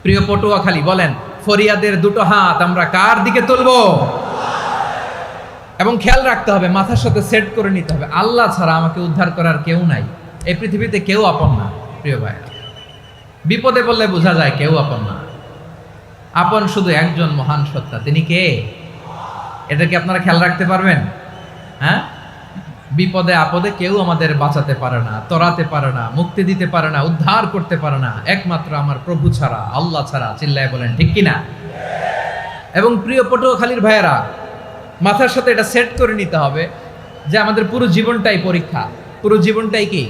প্রিয় পটুয়াখালী, বলেন ফরিয়াদের দুটো হাত আমরা কার দিকে তুলবো? এবং খেয়াল রাখতে হবে, মাথার সাথে সেট করে নিতে হবে, আল্লাহ ছাড়া আমাকে উদ্ধার করার কেউ নাই। এই পৃথিবীতে কেউ আপন না। প্রিয় ভাই, বিপদে বললে বোঝা যায় কেউ আপন না। আপন শুধু একজন মহান সত্তা, তিনি কে? এটা কি আপনারা খেয়াল রাখতে পারবেন? হ্যাঁ, বিপদে আপদে কেউ আমাদের বাঁচাতে পারে না, তরাতে পারে না, মুক্তি দিতে পারে না, উদ্ধার করতে পারে না, একমাত্র আমার প্রভু ছাড়া, আল্লাহ ছাড়া। চিল্লায় বলেন ঠিক কিনা? এবং প্রিয় পটুয়াখালীর ভাইয়েরা, মাথার সাথে এটা সেট করে নিতে হবে যে আমাদের পুরো জীবনটাই পরীক্ষা। পুরো জীবনটাই কি?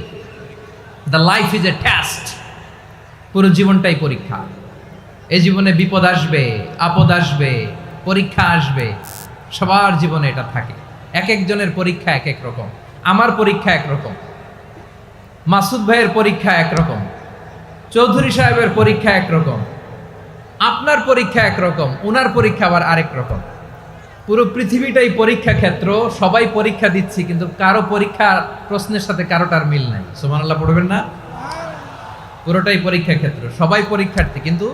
The life is a test. পুরো জীবনটাই পরীক্ষা। এই জীবনে বিপদ আসবে, আপদ আসবে, পরীক্ষা আসবে, সবার জীবনে এটা থাকে। এক একজনের পরীক্ষা এক এক রকম। আমার পরীক্ষা একরকম, মাসুদ ভাইয়ের পরীক্ষা একরকম, চৌধুরী সাহেবের পরীক্ষা একরকম, আপনার পরীক্ষা একরকম, উনার পরীক্ষা আবার আরেক রকম। পুরো পৃথিবীটাই পরীক্ষা ক্ষেত্র, সবাই পরীক্ষা দিচ্ছি, কিন্তু কারো পরীক্ষা প্রশ্নের সাথে কারোটার মিল নাই। সুবহানাল্লাহ পড়বেন না? পুরোটাই পরীক্ষা ক্ষেত্র, সবাই পরীক্ষার্থী, কিন্তু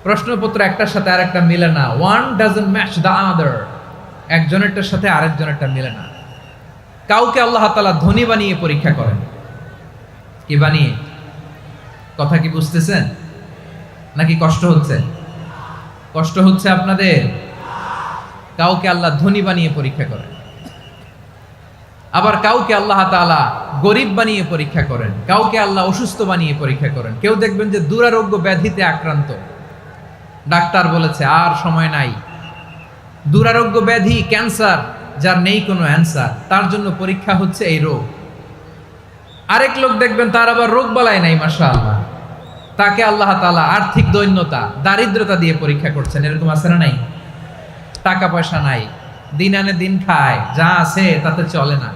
প্রশ্নপত্র একটার সাথে আরেকটা মিলে না। One doesn't match the other. একজনেরটার সাথে আরেকজনেরটা মিলে না। কাউকে আল্লাহ তাআলা ধনী বানিয়ে পরীক্ষা করেন। কি বানিয়ে? কথা কি বুঝতেছেন নাকি কষ্ট হচ্ছে? কষ্ট হচ্ছে আপনাদের? কাউকে আল্লাহ ধনী বানিয়ে পরীক্ষা করেন, আবার কাউকে আল্লাহ তাআলা গরিব বানিয়ে পরীক্ষা করেন, কাউকে আল্লাহ অসুস্থ বানিয়ে পরীক্ষা করেন। কেউ দেখবেন যে দুরারোগ্য ব্যাধিতে আক্রান্ত, ডাক্তার বলেছে আর সময় নাই, দুরারোগ্য ব্যাধি, ক্যান্সার, যার নেই কোনো অ্যান্সার, তার জন্য পরীক্ষা হচ্ছে এই রোগ। আরেক লোক দেখবেন তার আবার রোগ বালাই নাই, মাশাআল্লাহ, তাকে আল্লাহ তাআলা আর্থিক দৈন্যতা, দারিদ্রতা দিয়ে পরীক্ষা করছেন। এরকম আছে না নাই? টাকা পয়সা নাই, দিন আনে দিন খায়, যা আছে তাতে চলে না,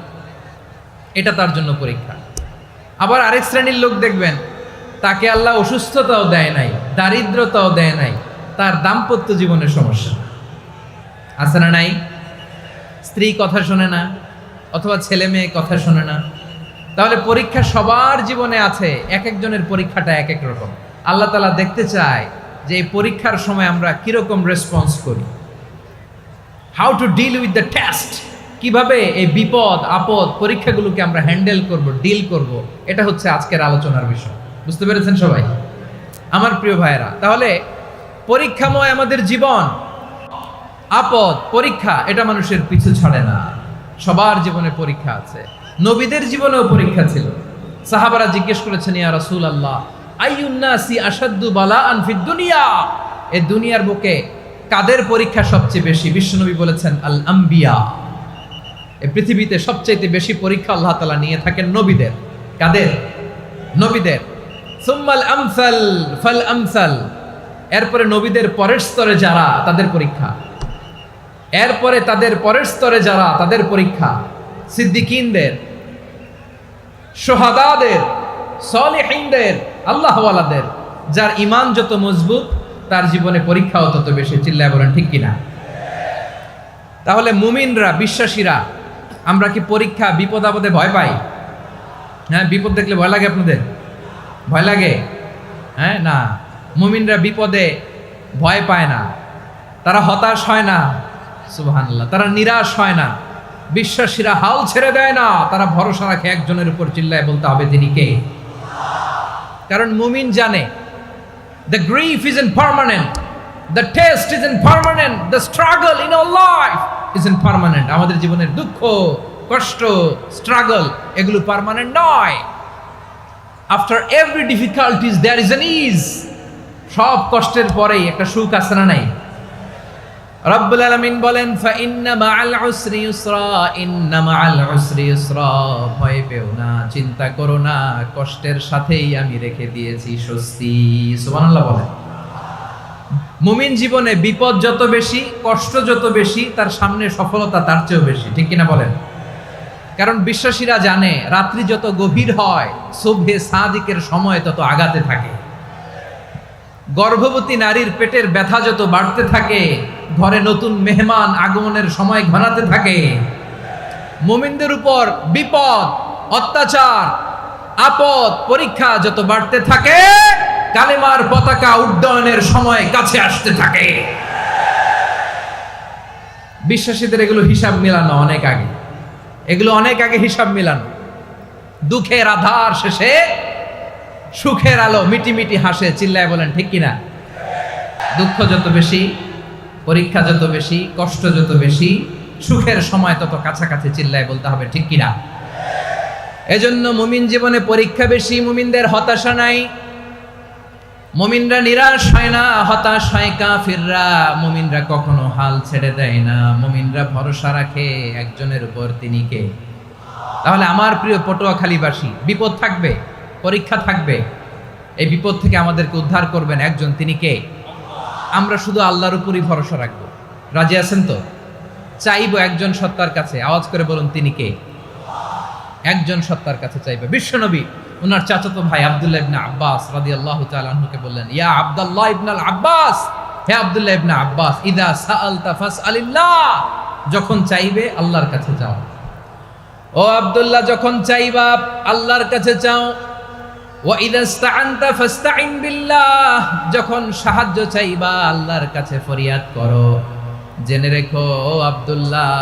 এটা তার জন্য পরীক্ষা। আবার আরেক শ্রেণীর লোক দেখবেন তাকে আল্লাহ অসুস্থতাও দেয় নাই, দারিদ্রতাও দেয় নাই, তার দাম্পত্য জীবনের সমস্যা। আছে না নাই? স্ত্রী কথা শোনে না, অথবা ছেলে মেয়ে কথা শোনে না। তাহলে পরীক্ষা সবার জীবনে আছে, এক একজনের পরীক্ষাটা এক এক রকম। আল্লাহ তাআলা দেখতে চায় যে এই পরীক্ষার সময় আমরা কিরকম রেসপন্স করি। How to deal with the test, কিভাবে এই বিপদ আপদ পরীক্ষাগুলোকে আমরা হ্যান্ডেল করব, ডিল করব, এটা হচ্ছে আজকের আলোচনার বিষয়। বুঝতে পেরেছেন সবাই আমার প্রিয় ভাইয়েরা? তাহলে পরীক্ষাময় আমাদের জীবন, আপদ পরীক্ষা, এটা মানুষের পিছু ছাড়ে না। সবার জীবনে পরীক্ষা আছে। নবীদের জীবনেও পরীক্ষা ছিল। সাহাবারা জিজ্ঞেস করেছেন, ইয়া রাসূলুল্লাহ, আইয়ুন নাসি আশাদ্দু বালাআন ফিদ দুনিয়া, এই দুনিয়ার বুকে কাদের পরীক্ষা সবচেয়ে বেশি? বিশ্বনবী বলেছেন, আল আম্বিয়া। এই পৃথিবীতে সবচেয়ে বেশি পরীক্ষা আল্লাহ তাআলা নিয়ে থাকেন নবীদের। কাদের? নবীদের। সুম্মাল আমসাল ফাল আমসাল, এরপরে নবীদের পরের স্তরে যারা, তাদের পরীক্ষা। এরপরে তাদের পরের স্তরে যারা, তাদের পরীক্ষা। সিদ্দিকিনদের, শুহাদাদের, সলিহিনদের, আল্লাহওয়ালাদের। যার ঈমান যত মজবুত, তার জীবনে পরীক্ষাও তত বেশি। চিল্লায় বলেন ঠিক কিনা? তাহলে মুমিনরা, বিশ্বাসীরা, আমরা কি পরীক্ষা, বিপদ আপদে ভয় পাই? হ্যাঁ, বিপদ দেখলে ভয় লাগে আপনাদের? ভয় লাগে? হ্যাঁ, না, মুমিনরা বিপদে ভয় পায় না, তারা হতাশ হয় না। সুবহানাল্লাহ। তারা নিরাশ হয় না। বিশ্বাসীরা হাল ছেড়ে দেয় না, তারা ভরসা রাখে একজনের উপর। চিল্লায় বলতে হবে তিনি কে? কারণ মুমিন জানে the grief isn't permanent, the test isn't permanent, the struggle in our life isn't permanent. আমাদের জীবনের দুঃখ, কষ্ট, স্ট্রাগল, এগুলো পার্মানেন্ট নয়। after every difficulties there is an ease. সব কষ্টের পরেই একটা সুখ আছে না নাই? রব্বুল আলামিন বলেন, ফা ইন্না মাআল উসরি ইউসরা, ইন্না মাআল উসরি ইউসরা, ভয় পেও না, চিন্তা করো না, কষ্টের সাথেই আমি রেখে দিয়েছি স্বস্তি। সুবহানাল্লাহ বলেন। মুমিন জীবনে বিপদ যত বেশি, কষ্ট যত বেশি, তার সামনে সফলতা তার চেয়েও বেশি। ঠিক কিনা বলেন? কারণ বিশ্বাসীরা জানে রাত্রি যত গভীর হয়, সুবহে সাদিকের সময় তত আগাতে থাকে। গর্ভবতী নারীর পেটের ব্যথা যত বাড়তে থাকে, ঘরে নতুন মেহমান আগমনের সময় ঘনাতে থাকে। মুমিনদের উপর বিপদ, অত্যাচার, আপদ, পরীক্ষা যত বাড়তে থাকে, কালেমার পতাকা উড্ডয়নের সময় কাছে আসতে থাকে। বিশ্বাসীদের এগুলো হিসাব মিলানো অনেক আগে, এগুলো অনেক আগে হিসাব মিলানো। দুঃখের আধার শেষে সুখের আলো মিটি মিটি হাসে, চিল্লায় বলেন ঠিক কিনা? দুঃখ যত বেশি, পরীক্ষা যত বেশি, কষ্ট যত বেশি, সুখের সময় তত কাছাকাছি, চিল্লায় বলতে হবে ঠিক কিনা? এজন্য মুমিন জীবনে পরীক্ষা বেশি, মুমিনদের হতাশা নাই। মুমিনরা নিরাশ হয় না, হতাশ হয় কাফিররা। মুমিনরা কখনো হাল ছেড়ে দেয় না, মুমিনরা ভরসা রাখে একজনের উপর, তিনি কে? তাহলে আমার প্রিয় পটুয়াখালীবাসী, বিপদ থাকবে, পরীক্ষা থাকবে, এই বিপদ থেকে আমাদেরকে উদ্ধার করবেন একজন, তিনি কে? আমরা শুধু আল্লাহর উপরই ভরসা রাখবো। রাজি আছেন তো? চাইবো একজন সত্তার কাছে, আওয়াজ করে বলুন তিনি কে? একজন সত্তার কাছে চাইবে। বিশ্বনবী ওনার চাচাতো ভাই আব্দুল্লাহ ইবনে আব্বাস রাদিয়াল্লাহু তাআলা আনহুকে বললেন, ইয়া আব্দুল্লাহ ইবনে আব্বাস, হে আব্দুল্লাহ ইবনে আব্বাস, ইদা সাআলতা ফাসআলিল্লাহ, যখন চাইবে আল্লাহর কাছে যাও। ও আব্দুল্লাহ, যখন চাইবা আল্লাহর কাছে চাও। ওয়া ইদা ইসতাআনতা ফাসতাইন বিল্লাহ, যখন সাহায্য চাইবা আল্লাহর কাছে ফরিয়াদ করো। জেনে রেখো ও আব্দুল্লাহ,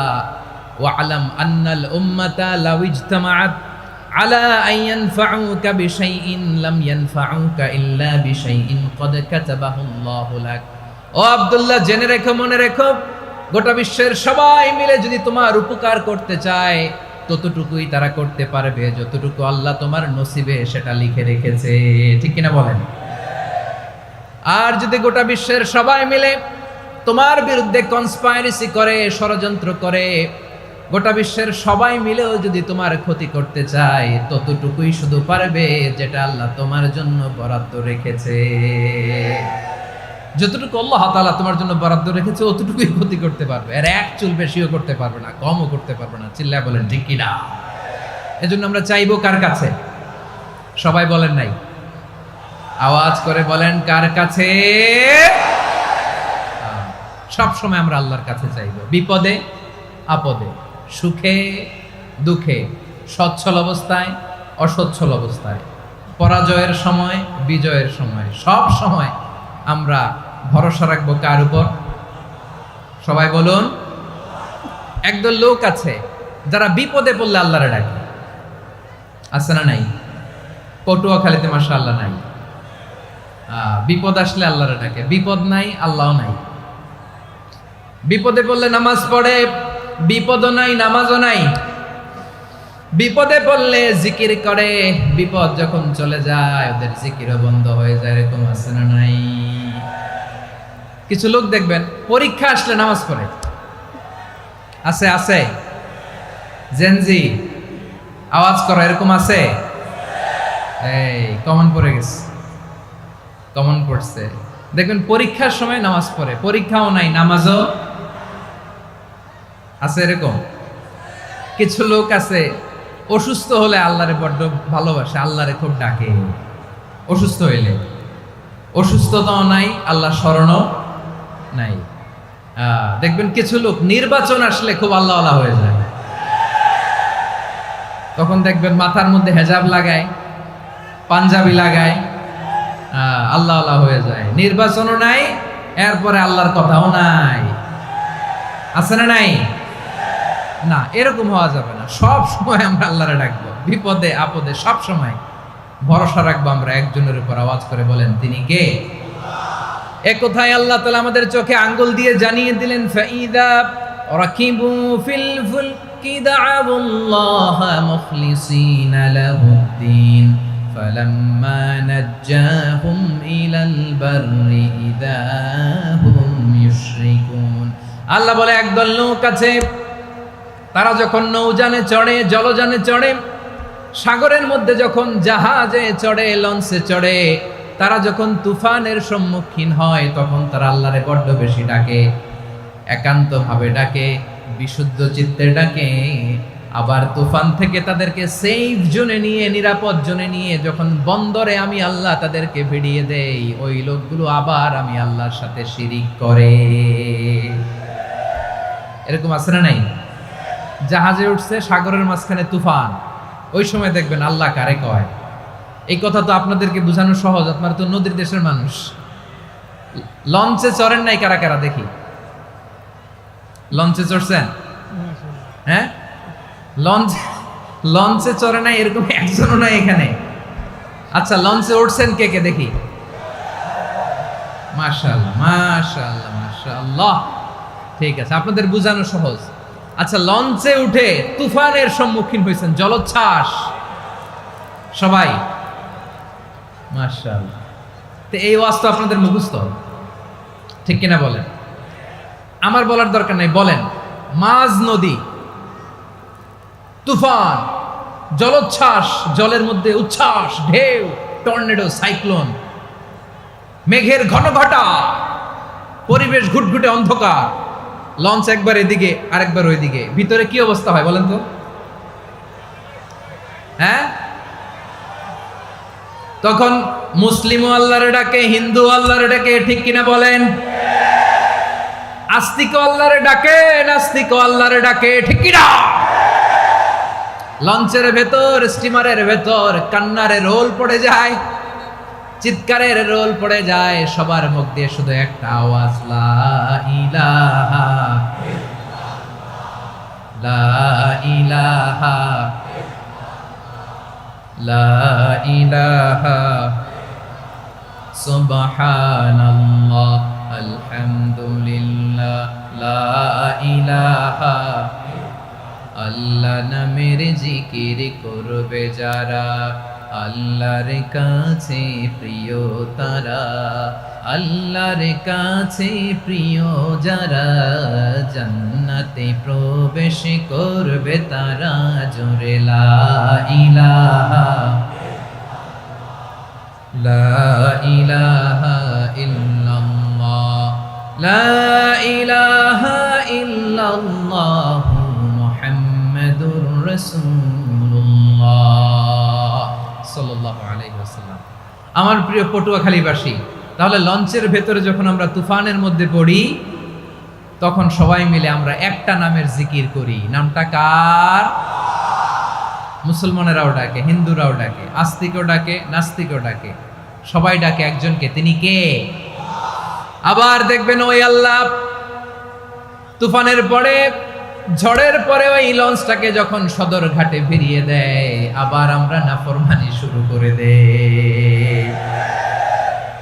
ওয়া'লাম আন্নাল উম্মাতা লাউ ইজতামাআত আলা আন ইয়ানফাউকা বিশাইইন লাম ইয়ানফাউকা ইল্লা বিশাইইন ক্বাদ কাতাবাহু আল্লাহু লাক। ও আব্দুল্লাহ, জেনে রেখো, মনে রেখো, গোটা বিশ্বের সবাই মিলে যদি তোমার উপকার করতে চায় ততটুকুই তারা করতে পারবে যতটুকু আল্লাহ তোমার নসিবে সেটা লিখে রেখেছে। ঠিক কিনা বলেন? আর যদি গোটা বিশ্বের সবাই মিলে তোমার বিরুদ্ধে কনস্পাইরেসি করে, ষড়যন্ত্র করে, গোটা বিশ্বের সবাই মিলেও যদি তোমার ক্ষতি করতে চায় ততটুকুই শুধু পারবে যেটা আল্লাহ তোমার জন্য বরাদ্দ রেখেছে। যতটুকু আল্লাহ তাআলা তোমার জন্য বরাদ্দ রেখেছে অতটুকুই ক্ষতি করতে পারবে, আর এক চুল বেশিও করতে পারবে না, কমও করতে পারবে না। চিল্লায় বলেন ঠিক কিনা? এজন্য আমরা চাইবো কার কাছে? সবাই বলেন নাই, আওয়াজ করে বলেন কার কাছে? সব সময় আমরা আল্লাহর কাছে চাইবো, বিপদে আপদে, সুখে দুঃখে, সচ্ছল অবস্থায় অসচ্ছল অবস্থায়, পরাজয়ের সময় বিজয়ের সময়, সব সময় আমরা ভরসা রাখবো কার উপর? সবাই বলুন। একদল লোক আছে যারা বিপদে পড়লে আল্লাহরে ডাকে, আছে না নাই? পটুয়াখালীতে মাশাআল্লাহ নাই। বিপদ আসলে আল্লাহরে ডাকে, বিপদ নাই আল্লাহও নাই। বিপদে পড়লে নামাজ পড়ে, বিপদও নাই নামাজও নাই। বিপদে পড়লে জিকির করে, বিপদ যখন চলে যায় ওদের জিকিরও বন্ধ হয়ে যায়। এরকম আছে না নাই? কিছু লোক দেখবেন পরীক্ষা আসলে নামাজ পড়ে, আছে আছে। জেনজি আওয়াজ করো, এরকম আছে? এই কমন পড়ে গেছে, কমন পড়ছে। দেখবেন পরীক্ষার সময় নামাজ পড়ে, পরীক্ষাও নাই নামাজও আছে। এরকম কিছু লোক আছে অসুস্থ হলে আল্লাহরে বড্ড ভালোবাসে, আল্লাহরে খুব ডাকে। অসুস্থ হইলে, অসুস্থতাও নাই, আল্লাহ স্মরণও নাই। দেখবেন কিছু লোক নির্বাচন আসলে খুব আল্লাহওয়ালা হয়ে যায়। তখন দেখবেন মাথার মধ্যে হেজাব লাগায়, পাঞ্জাবি লাগায়, আল্লাহওয়ালা হয়ে যায়। নির্বাচনও নাই, এরপরে আল্লাহর কথাও নাই। আছে না নাই? না, এরকম হওয়া যাবে না। সব সময় আমরা আল্লাহরে ডাকবো, বিপদে আপদে সব সময় ভরসা রাখবো আমরা একজনের উপর। আওয়াজ করে বলেন তিনি কে? এ কথায় আল্লাহ তাআলা আমাদের চোখে আঙ্গুল দিয়ে জানিয়ে দিলেন, ফাইদা রাকিবু ফিল ফুলকি দা'আবুল্লাহ মুখলিসিনা লাহুদ্দিন ফালাম্মা নাজ্জাহুম ইলাল বাররি ইযা হুম ইউশরিকুন। আল্লাহ বলে একদল লোক আছে, তারা যখন নৌযানে চড়ে, জলযানে চড়ে, সাগরের মধ্যে যখন জাহাজে চড়ে, লঞ্চে চড়ে, তারা যখন তুফানের সম্মুখীন হয় তখন তারা আল্লাহরে বড্ড বেশি ডাকে, একান্তভাবে ডাকে, বিশুদ্ধ চিত্তে ডাকে। আবার তুফান থেকে তাদেরকে সেফ জোনে নিয়ে, নিরাপদ জোনে নিয়ে যখন বন্দরে আমি আল্লাহ তাদেরকে ভিড়িয়ে দেই, ওই লোকগুলো আবার আমি আল্লাহর সাথে শিরিক করে। এরকম আছে না নাই? জাহাজে উঠছে, সাগরের মাঝখানে তুফান, ওই সময় দেখবেন আল্লাহ কারে কয়? এই কথা তো আপনাদেরকে বোঝানো সহজ, আপনারা তো নদীর দেশের মানুষ। লঞ্চে চড়েন নাই কারা কারা দেখি? লঞ্চে চড়ছেন? হ্যাঁ, লঞ্চে চড়ে নাই এরকম একজনও নাই এখানে। আচ্ছা, লঞ্চে উঠছেন কে কে দেখি? মাশাআল্লাহ মাশাআল্লাহ মাশাআল্লাহ। ঠিক আছে, আপনাদের বোঝানো সহজ। আচ্ছা, লঞ্চে উঠে তুফানের সম্মুখীন হয়েছেন, জলোচ্ছ্বাস সবাই? মাশাআল্লাহ। তো এই ওয়াজ তো আপনাদের মুখস্থ, ঠিক কিনা বলেন? আমার বলার দরকার নাই, বলেন। মাঝ নদী, তুফান, জলোচ্ছ্বাস, জলের মধ্যে উচ্ছ্বাস, ঢেউ, টর্নেডো, সাইক্লোন, মেঘের ঘনঘটা, পরিবেশ ঘুটঘুটে অন্ধকার, লঞ্চ একবার এদিকে আরেকবার ওইদিকে, ভিতরে কি অবস্থা হয় বলেন তো? হ্যাঁ, তখন মুসলিমও আল্লাহর ডাকে, হিন্দু আল্লাহর ডাকে, ঠিক কিনা বলেন? আস্তিক আল্লাহর ডাকে, নাস্তিক আল্লাহর ডাকে, ঠিক কিনা? লঞ্চের ভেতর, স্টিমারের ভেতর কান্নারে রোল পড়ে যায়, চিৎকারের রোল পড়ে যায়, সবার মুখ দিয়ে শুধু একটা আওয়াজ, লা ইলাহা লা ইলাহা লা ইলাহা সুবহানাল্লাহ আলহামদুলিল্লাহ লা ইলাহা। আল্লাহ নামের জিকির করবে যারা, আল্লাহর কাছে প্রিয় তারা, আল্লাহর কাছে প্রিয় যারা, জান্নাতে প্রবেশ করবে তারা, জোরে লা ইলাহা লা ইলাহা ইল্লাল্লাহ লা ইলাহা ইল্লাল্লাহ মুহাম্মাদুর রাসূলুল্লাহ সাল্লাল্লাহু আলাইহি ওয়াসাল্লাম। আমার প্রিয় পটুয়াখালীবাসী, তাহলে লঞ্চের ভেতরে যখন আমরা তুফানের মধ্যে পড়ি, তখন সবাই মিলে আমরা একটা নামের জিকির করি। নামটা কার? মুসলমানেরাও ডাকে, হিন্দুরাও ডাকে, আস্তিকও ডাকে, নাস্তিকও ডাকে, সবাই ডাকে একজনকে। তিনি কে? আবার দেখবেন ওই আল্লাহ তুফানের পরে, ঝড়ের পরে ওই লঞ্চটাকে যখন সদর ঘাটে ফিরিয়ে দেয়, আবার আমরা নাফরমানি শুরু করে দেই।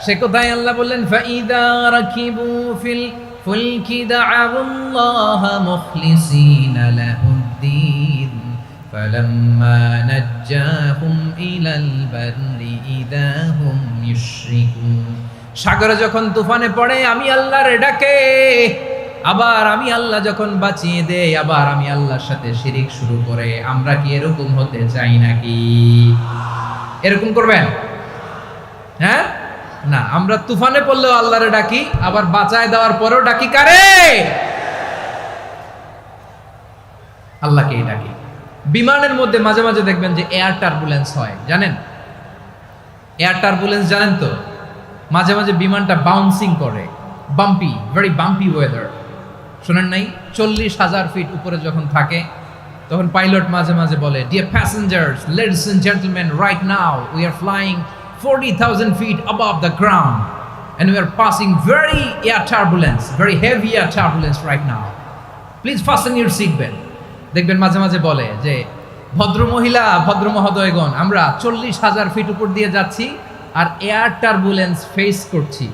সে কোথায় আল্লাহ বললেন, ফাইদা রাকিবু ফিল ফুলকি দা'আউল্লাহ মুখলিসিনা লাহুদ্দিন ফালাম্মা নাজ্জাহুম ইলাল বাররি ইযা হুম ইউশরিকুন। সাগরে যখন তুফানে পড়ে আমি আল্লাহর ডাকে, আবার আমি আল্লাহ যখন বাঁচিয়ে দেই, আবার আমি আল্লাহর সাথে শিরিক শুরু করে। আমরা কি এরকম হতে চাই নাকি? এরকম করবেন? হ্যাঁ না, আমরা তুফানে পড়লেও আল্লাহরে ডাকি, আবার বাঁচায় দেওয়ার পরেও ডাকি কারে? আল্লাহকেই ডাকি। বিমানের মধ্যে মাঝে মাঝে দেখবেন যে এয়ার টার্বুলেন্স হয়, জানেন? এয়ার টার্বুলেন্স জানেন তো? মাঝে মাঝে বিমানটা বাউন্সিং করে, বাম্পি, ভেরি বাম্পি ওয়েদার। শোনেন নাই? 40,000 ফিট উপরে যখন থাকে, তখন পাইলট মাঝে মাঝে বলে, dear passengers, ladies and gentleman, right now we are flying 40,000 feet above the ground and we are passing very air turbulence, very heavy air turbulence right now. Please fasten your seat belt. দেখবেন মাঝে মাঝে বলে যে, ভদ্র মহিলা, ভদ্র মহোদয়গণ, আমরা 40,000 ফিট উপর দিয়ে যাচ্ছি আর এয়ার টার্বুলেন্স ফেস করছি,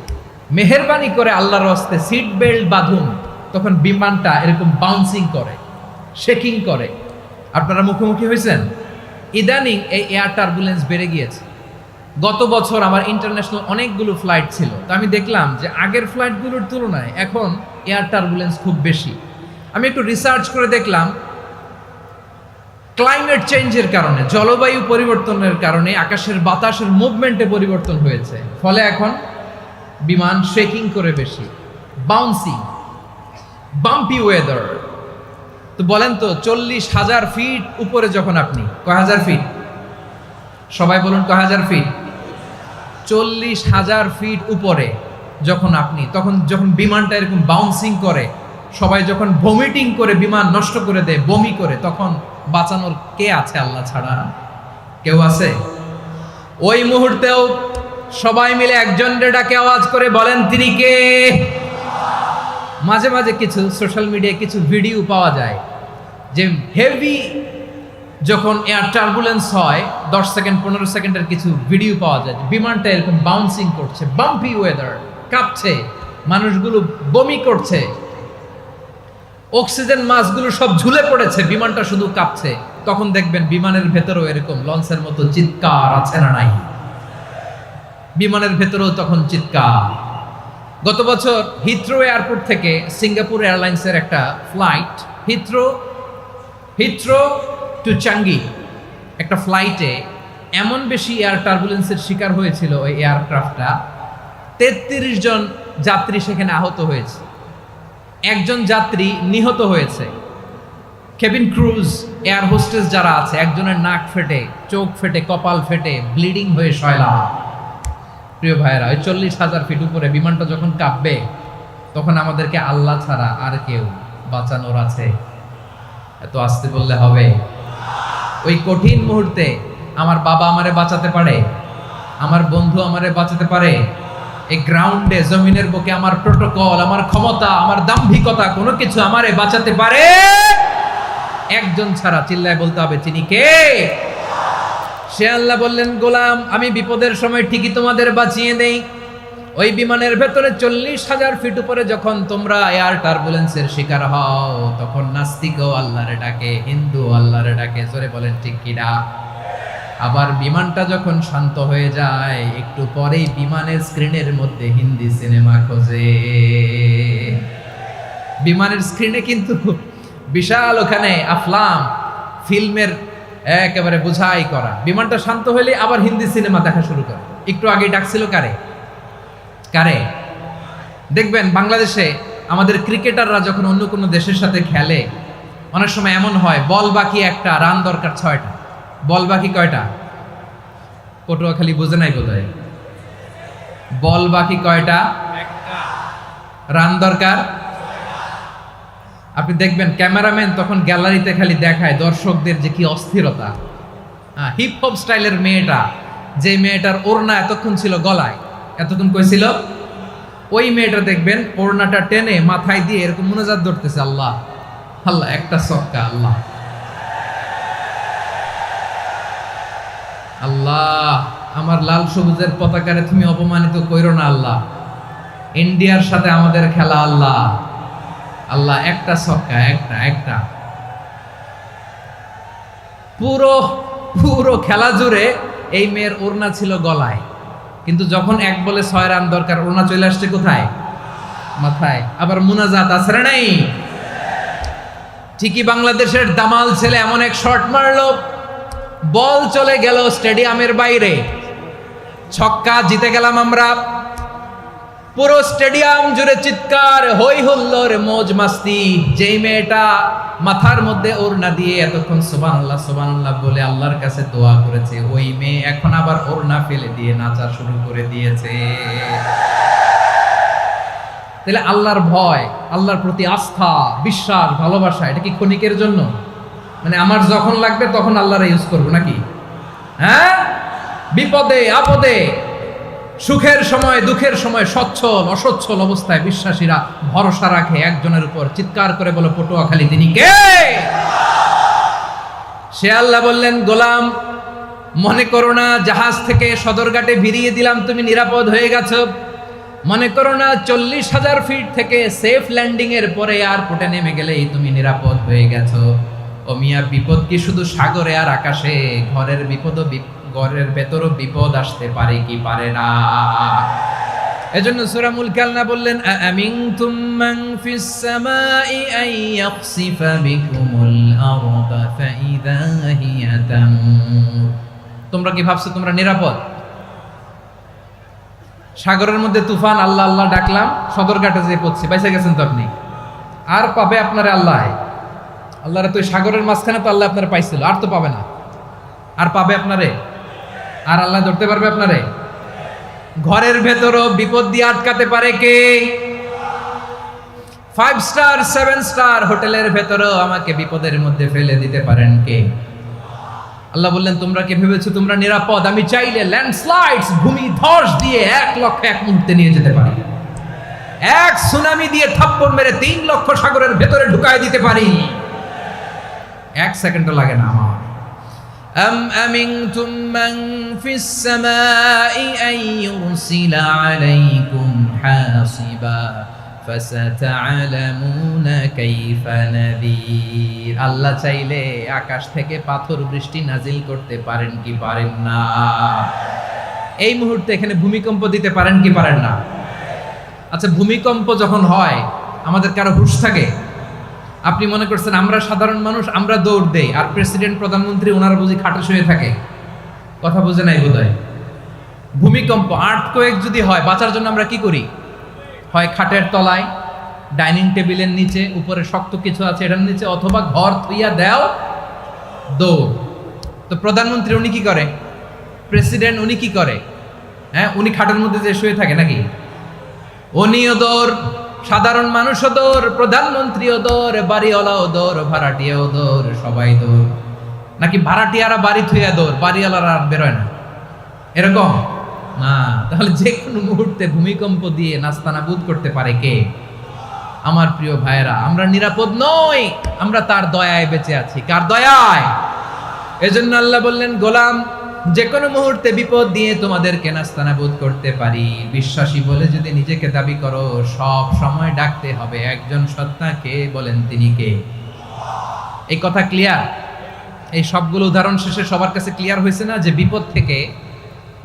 মেহেরবানি করে আল্লাহর হস্তে সিট বেল্ট বাঁধুন। তখন বিমানটা এরকম বাউন্সিং করে, শেকিং করে। আপনারা মুখোমুখি হয়েছেন? ইদানিং এই এয়ার টার্বুলেন্স বেড়ে গিয়েছে। গত বছর আমার ইন্টারন্যাশনাল অনেকগুলো ফ্লাইট ছিল, তো আমি দেখলাম যে আগের ফ্লাইটগুলোর তুলনায় এখন এয়ার টার্বুলেন্স খুব বেশি। আমি একটু রিসার্চ করে দেখলাম, ক্লাইমেট চেঞ্জের কারণে, জলবায়ু পরিবর্তনের কারণে আকাশের বাতাসের মুভমেন্টে পরিবর্তন হয়েছে, ফলে এখন বিমান শেকিং করে বেশি, বাউন্সিং, বাম্পি ওয়েদার। তো বলেন তো, 40,000 ফিট উপরে যখন আপনি, কয় হাজার ফিট? সবাই বলুন, কয় হাজার ফিট? 40,000 ফিট উপরে যখন আপনি, তখন যখন বিমানটা এরকম বাউন্সিং করে, সবাই যখন ভমিটিং করে বিমান নষ্ট করে দেয়, বমি করে, তখন বাঁচানোর কে আছে আল্লাহ ছাড়া? কেউ আছে? ওই মুহূর্তেও সবাই মিলে একজনের ডাকে আওয়াজ করে বলেন তিনি কে? মাঝে মাঝে কিছু সোশ্যাল মিডিয়ায় কিছু ভিডিও পাওয়া যায় যে হেভি যখন এয়ার টার্বুলেন্স হয় 10 সেকেন্ড 15 সেকেন্ডের কিছু ভিডিও পাওয়া যায়, বিমানটা এরকম বাউন্সিং করছে, বাম্পি ওয়েদার, কাঁপছে, মানুষগুলো বমি করছে, অক্সিজেন মাসগুলো সব ঝুলে পড়েছে, বিমানটা শুধু কাঁপছে। তখন দেখবেন বিমানের ভেতরেও এরকম লঞ্চের মতো চিৎকার আছে না নাই? বিমানের ভেতরেও তখন চিৎকার। গত বছর হিথ্রো এয়ারপোর্ট থেকে সিঙ্গাপুর এয়ারলাইন্সের একটা ফ্লাইট হিথ্রো টু চাঙ্গি একটা ফ্লাইটে এমন বেশি এয়ার টার্বুলেন্সের শিকার হয়েছিল ওই এয়ারক্রাফটটা, 33 জন যাত্রী সেখানে আহত হয়েছে, একজন যাত্রী নিহত হয়েছে। কেবিন ক্রুজ এয়ার হোস্টেস যারা আছে, একজনের নাক ফেটে, চোখ ফেটে, কপাল ফেটে, ব্লিডিং হয়ে শয়লা। প্রিয় ভাইয়েরা, ওই 40,000 ফিট উপরে বিমানটা যখন কাঁপবে তখন আমাদেরকে আল্লাহ ছাড়া আর কেউ বাঁচানোর আছে? এত আসতে বললে হবে? ওই কঠিন মুহূর্তে আমার বাবা আমারে বাঁচাতে পারে, আমার বন্ধু আমারে বাঁচাতে পারে। এই গ্রাউন্ডে, জমিনের বুকে আমার প্রোটোকল, আমার ক্ষমতা, আমার দাম্ভিকতা কোনো কিছু আমারে বাঁচাতে পারে? একজন ছাড়া, চিল্লায় বলতে হবে তিনি কে? সে আল্লাহ বললেন, গোলাম আমি বিপদের সময় ঠিকই তোমাদের বাঁচিয়ে দেই। ওই বিমানের ভেতরে 40,000 ফিট উপরে যখন তোমরা এয়ার টার্বুলেন্সের শিকার হও, তখন নাস্তিকও আল্লাহরে ডাকে, হিন্দু আল্লাহরে ডাকে, জোরে বলেন ঠিক কিনা? আবার বিমানটা যখন শান্ত হয়ে যায়, একটু পরেই বিমানের স্ক্রিনের মধ্যে হিন্দি সিনেমা খোঁজে। বিমানের স্ক্রিনে কিন্তু বিশাল ওখানে আফলাম ফিল্মের একেবারে বোঝাই করা। বিমানটা শান্ত হইলে আবার হিন্দি সিনেমা দেখা শুরু করে। একটু আগে ডাকছিল কারে? দেখবেন বাংলাদেশে আমাদের ক্রিকেটাররা যখন অন্য কোনো দেশের সাথে খেলে, অনেক সময় এমন হয় বল বাকি একটা, রান দরকার 6টা। বল বাকি কয়টা? পটুয়াখালী বুঝে নাই বোধহয়। বল বাকি কয়টা? রান দরকার। আপনি দেখবেন ক্যামেরাম্যান তখন গ্যালারিতে খালি দেখায় দর্শকদের যে কি অস্থিরতা। হিপ হপ স্টাইলের মেয়েটা, যে মেয়েটার ওড়না এতক্ষণ ছিল গলায়, এতক্ষণ কইছিল, ওই মেয়েটা দেখবেন ওড়নাটা টেনে মাথায় দিয়ে এরকম মুনাজাত ধরতেছে, আল্লাহ আল্লাহ, একটা সক্কা, আল্লাহ আল্লাহ, আমার লাল সবুজের পতাকারে তুমি অপমানিত কইরো না আল্লাহ, ইন্ডিয়ার সাথে আমাদের খেলা আল্লাহ আল্লাহ, একটা সক্কা, একটা। পুরো খেলা জুড়ে এই মেয়ের ওড়না ছিল গলায়, কিন্তু যখন 1 বলে 6 রান দরকার, ওড়না চলে আসছে কোথায়? মাথায়। আবার মুনাজাত আছে না নাই? ঠিকই বাংলাদেশের দামাল ছেলে এমন এক শট মারলো, বল চলে গেল স্টেডিয়ামের বাইরে, ছক্কা, জিতে গেলাম আমরা। পুরো স্টেডিয়াম জুড়ে চিৎকার, হই হুল্লোড়, মৌজ মাস্তি। যেই মেয়েটা মাথার মধ্যে ওড়না দিয়ে এতক্ষণ সুবহানাল্লাহ সুবহানাল্লাহ বলে আল্লাহর কাছে দোয়া করেছে, ওই মেয়ে এখন আবার ওড়না ফেলে দিয়ে নাচা শুরু করে দিয়েছে। তাহলে আল্লাহর ভয়, আল্লাহর প্রতি আস্থা, বিশ্বাস, ভালোবাসা, এটা কি ক্ষণিকের জন্য? মানে আমার যখন লাগবে তখন আল্লাহর ইউজ করবো নাকি? হ্যাঁ, বিপদে আপদে, সুখের সময় দুঃখের সময়, সচ্ছল অসচ্ছল অবস্থায় বিশ্বাসীরা ভরসা রাখে একজনের উপর। চিৎকার করে বলো পটুয়াখালী তিনি কে? সে আল্লাহ বললেন, গোলাম মনে করো না জাহাজ থেকে সদরঘাটে ভিড়িয়ে দিলাম তুমি নিরাপদ হয়ে গেছো। মনে করো না 40,000 ফিট থেকে সেফ ল্যান্ডিং এর পরে এয়ারপোর্টে নেমে গেলেই তুমি নিরাপদ হয়ে গেছো। ও মিয়া, বিপদ কি শুধু সাগরে আর আকাশে? ঘরের বিপদও, ঘরের ভেতরও বিপদ আসতে পারে কি পারে না? এজন্য সূরা মুলক আল্লাহ বললেন, আমিনতুম মান ফিস সামাই আন ইয়াখসিফা বিকুমুল আরদা ফাইযা হিয়া তামুর। তোমরা কি ভাবছো তোমরা নিরাপদ? সাগরের মধ্যে তুফান, আল্লাহ আল্লাহ ডাকলাম, সদরঘাটে যেয়ে পড়ছি, বাইসা গেছেন তো আপনি। আর পাবে আপনারে আল্লাহ? আল্লাহরে তো সাগরের মাঝখানে তো আল্লাহ আপনারা পাইছিল, আর তো পাবে না। আর পাবে আপনারে? আর আল্লাহ ধরতে পারবে আপনারে? ঘরের ভেতরও বিপদ দিয়ে আটকাতে পারে কে? 5 স্টার 7 স্টার হোটেলের ভেতরও আমাকে বিপদের মধ্যে ফেলে দিতে পারেন কে? আল্লাহ বললেন, তোমরা কে ভেবেছো তোমরা নিরাপদ? আমি চাইলে ল্যান্ডস্লাইডস, ভূমি ধস দিয়ে 1 লক্ষ এক মুহূর্তে নিয়ে যেতে পারি। এক সুনামি দিয়ে থাপ্পড় মেরে 3 লক্ষ সাগরের ভেতরে ঢুকায় দিতে পারি। 1 সেকেন্ডও লাগে না আমার। أم أمنتم من في السماء أن يرسل عليكم حاصبا فستعلمون كيف نذير। আল্লাহ চাইলে আকাশ থেকে পাথর বৃষ্টি নাজিল করতে পারেন কি পারেন না? এই মুহূর্তে এখানে ভূমিকম্প দিতে পারেন কি পারেন না? আচ্ছা, ভূমিকম্প যখন হয় আমাদের কারো হুঁশ থাকে? আপনি মনে করছেন আমরা সাধারণ মানুষ, আমরা দৌড় দেই, আর প্রেসিডেন্ট প্রধানমন্ত্রী ওনারা বুঝি খাটে শুয়ে থাকে? কথা বুঝে নাই বোধহয়। ভূমিকম্প, আর্থকোয়েক যদি হয়, বাঁচার জন্য আমরা কি করি? হয় খাটের তলায়, ডাইনিং টেবিলের নিচে, উপরে শক্ত কিছু আছে এটার নিচে, অথবা ঘর থুইয়া দেও দৌড়। তো প্রধানমন্ত্রী উনি কি করে? প্রেসিডেন্ট উনি কি করে? হ্যাঁ, উনি খাটের মধ্যে যে শুয়ে থাকে নাকি? উনিও দৌড়, সাধারণ মানুষও দৌড়, প্রধানমন্ত্রীও দৌড়, বাড়িওয়ালাও দৌড়, ভাড়াটিয়াও দৌড়, সবাই দৌড়। নাকি ভাড়াটিয়ারা বাড়ি থুইয়া দৌড়, বাড়িওয়ালারা আর বেরোয় না? এরকম না। তাহলে যে কোনো মুহূর্তে ভূমিকম্প দিয়ে নাস্তানাবুদ করতে পারে কে? আমার প্রিয় ভাইয়েরা, আমরা নিরাপদ নই, আমরা তার দয়ায় বেঁচে আছি। কার দয়ায়? এজন্য আল্লাহ বললেন, গোলাম, যে কোনো মুহূর্তে বিপদ দিয়ে তোমাদেরকে নাস্তানাবুদ করতে পারি। বিশ্বাসী বলে যদি নিজেকে দাবি করো, সব সময় ডাকতে হবে একজন সত্তা, কে? বলেন তিনি কে? এই কথা ক্লিয়ার? এই সবগুলো উদাহরণ শেষে সবার কাছে ক্লিয়ার হয়েছে না যে বিপদ থেকে,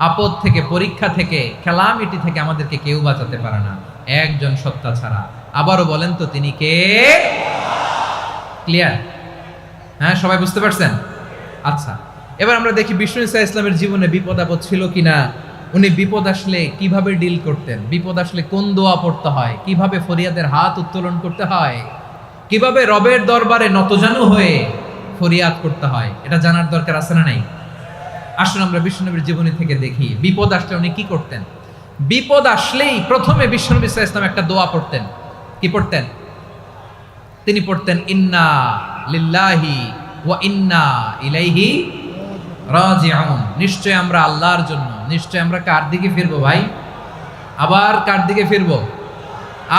আপদ থেকে, পরীক্ষা থেকে, ক্যালামিটি থেকে আমাদেরকে কেউ বাঁচাতে পারে না একজন সত্তা ছাড়া। আবারও বলেন তো, তিনি কে? ক্লিয়ার? হ্যাঁ, সবাই বুঝতে পারছেন? আচ্ছা, এবার আমরা দেখি বিষ্ণু ঈসা ইসলামের জীবনে বিপদ আপদ ছিল কিনা। উনি বিপদ আসলে কিভাবে ডিল করতেন, বিপদ আসলে কোন দোয়া পড়তে হয়, কিভাবে ফরিয়াদের হাত উত্তোলন করতে হয়, কিভাবে রবের দরবারে নতজানু হয়ে ফরিয়াদ করতে হয়, এটা জানার দরকার আছে না নাই? আসুন আমরা বিষ্ণুনবীর জীবনী থেকে দেখি বিপদ আসলে উনি কি করতেন। বিপদ আসলেই প্রথমে বিষ্ণু ঈসা ইসলাম একটা দোয়া পড়তেন। কি পড়তেন? তিনি পড়তেন, ইন্না লিল্লাহি ওয়া ইন্না ইলাইহি রাজিউন। নিশ্চয় আমরা আল্লাহর জন্য, নিশ্চয় আমরা কার দিকে ফিরবো ভাই? আবার কার দিকে ফিরবো?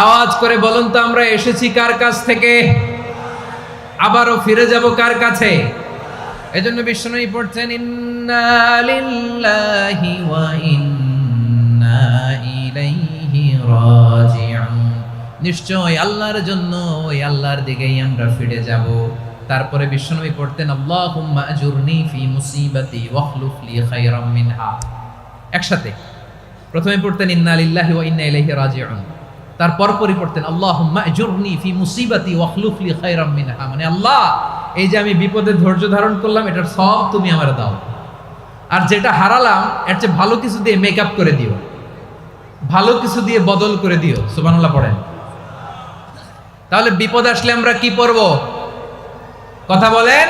আওয়াজ করে বলুন তো, আমরা এসেছি কার কাছ থেকে, আবারও ফিরে যাব কার কাছে? এজন্য বিষ্ণুই পড়ছেন, ইন্না লিল্লাহি ওয়া ইন্না ইলাইহি রাজিউন। নিশ্চয় আল্লাহর জন্য, ওই আল্লাহর দিকেই আমরা ফিরে যাব। তারপরে বিষ্ণুই পড়তেন, আল্লাহুম্মা আজুরনি ফি মুসিবাতি ওয়াখলুফ লি খায়রাম মিনহা। একসাথে প্রথমে পড়তেন ইন্না লিল্লাহি ওয়া ইন্না ইলাইহি রাজিউন, তারপর পরই পড়তেন আল্লাহুম্মা আজুরনি ফি মুসিবাতি ওয়াখলুফ লি খায়রাম মিনহা। মানে আল্লাহ, এই যে আমি বিপদে ধৈর্য ধারণ করলাম, এটার সব তুমি আমার দাও, আর যেটা হারালাম এর চেয়ে ভালো কিছু দিয়ে মেকআপ করে দিও, ভালো কিছু দিয়ে বদল করে দিও। সুবহানাল্লাহ পড়েন। তাহলে বিপদ আসলে আমরা কি পড়ব? কথা বলেন।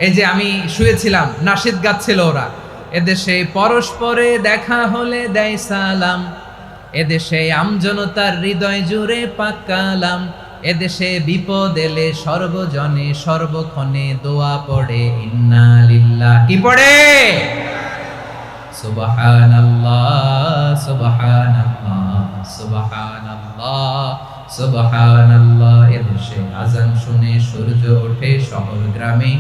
এই যে আমি শুয়েছিলাম, নাশিদ গাচ্ছিল ওরা, এদেশে পরস্পরে দেখা হলে দেয় সালাম, এদেশে আমজনতার হৃদয় জুড়ে পাকালাম, এদেশে বিপদ এলে সর্বজনে সর্বক্ষণে দোয়া পড়ে ইন্না লিল্লাহ। কি পড়ে? সুবহানাল্লাহ সুবহানাল্লাহ সুবহানাল্লাহ সুবহানাল্লাহ। এদেশে আজান শুনে সূর্য ওঠে শহর গ্রামে,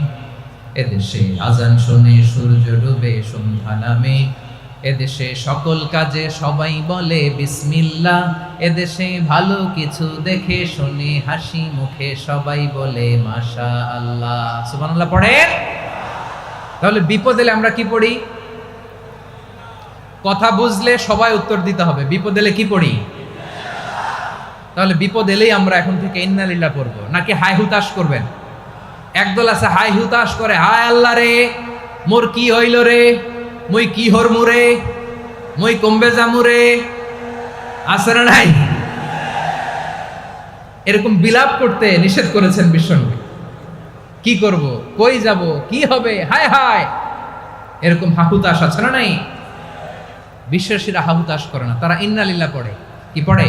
এদেশে আজান শুনে সূর্য ডুবে সন্ধ্যা নামে, এদেশে সকল কাজে সবাই বলে বিসমিল্লাহ, এদেশে ভালো কিছু দেখে শুনে হাসি মুখে সবাই বলে মাশাআল্লাহ। সুবহানাল্লাহ পড়েন। তাহলে বিপদ এলে আমরা কি পড়ি? কথা বুঝলে সবাই উত্তর দিতে হবে। বিপদ এলে কি পড়ি? তাহলে বিপদ এলেই আমরা এখন থেকে ইন্না লিল্লাহ পড়বো, নাকি হাই হুতাশ করবেন? একদল আছে হাই হুতাশ করে, হায় আল্লাহ রে, মোর কি হইল রে, মই কি হরমু রে, মই কমবে জামু রে। আছে না নাই? এরকম বিলাপ করতে নিষেধ করেছেন বিশ্বনবী। কি করব, কই যাব, কি হবে, হায় হায়, এরকম হাহুতাশ আছে না নাই? বিশ্বাসীরা হাহুতাশ করে না, তারা ইন্না লিল্লাহ পড়ে। কি পড়ে?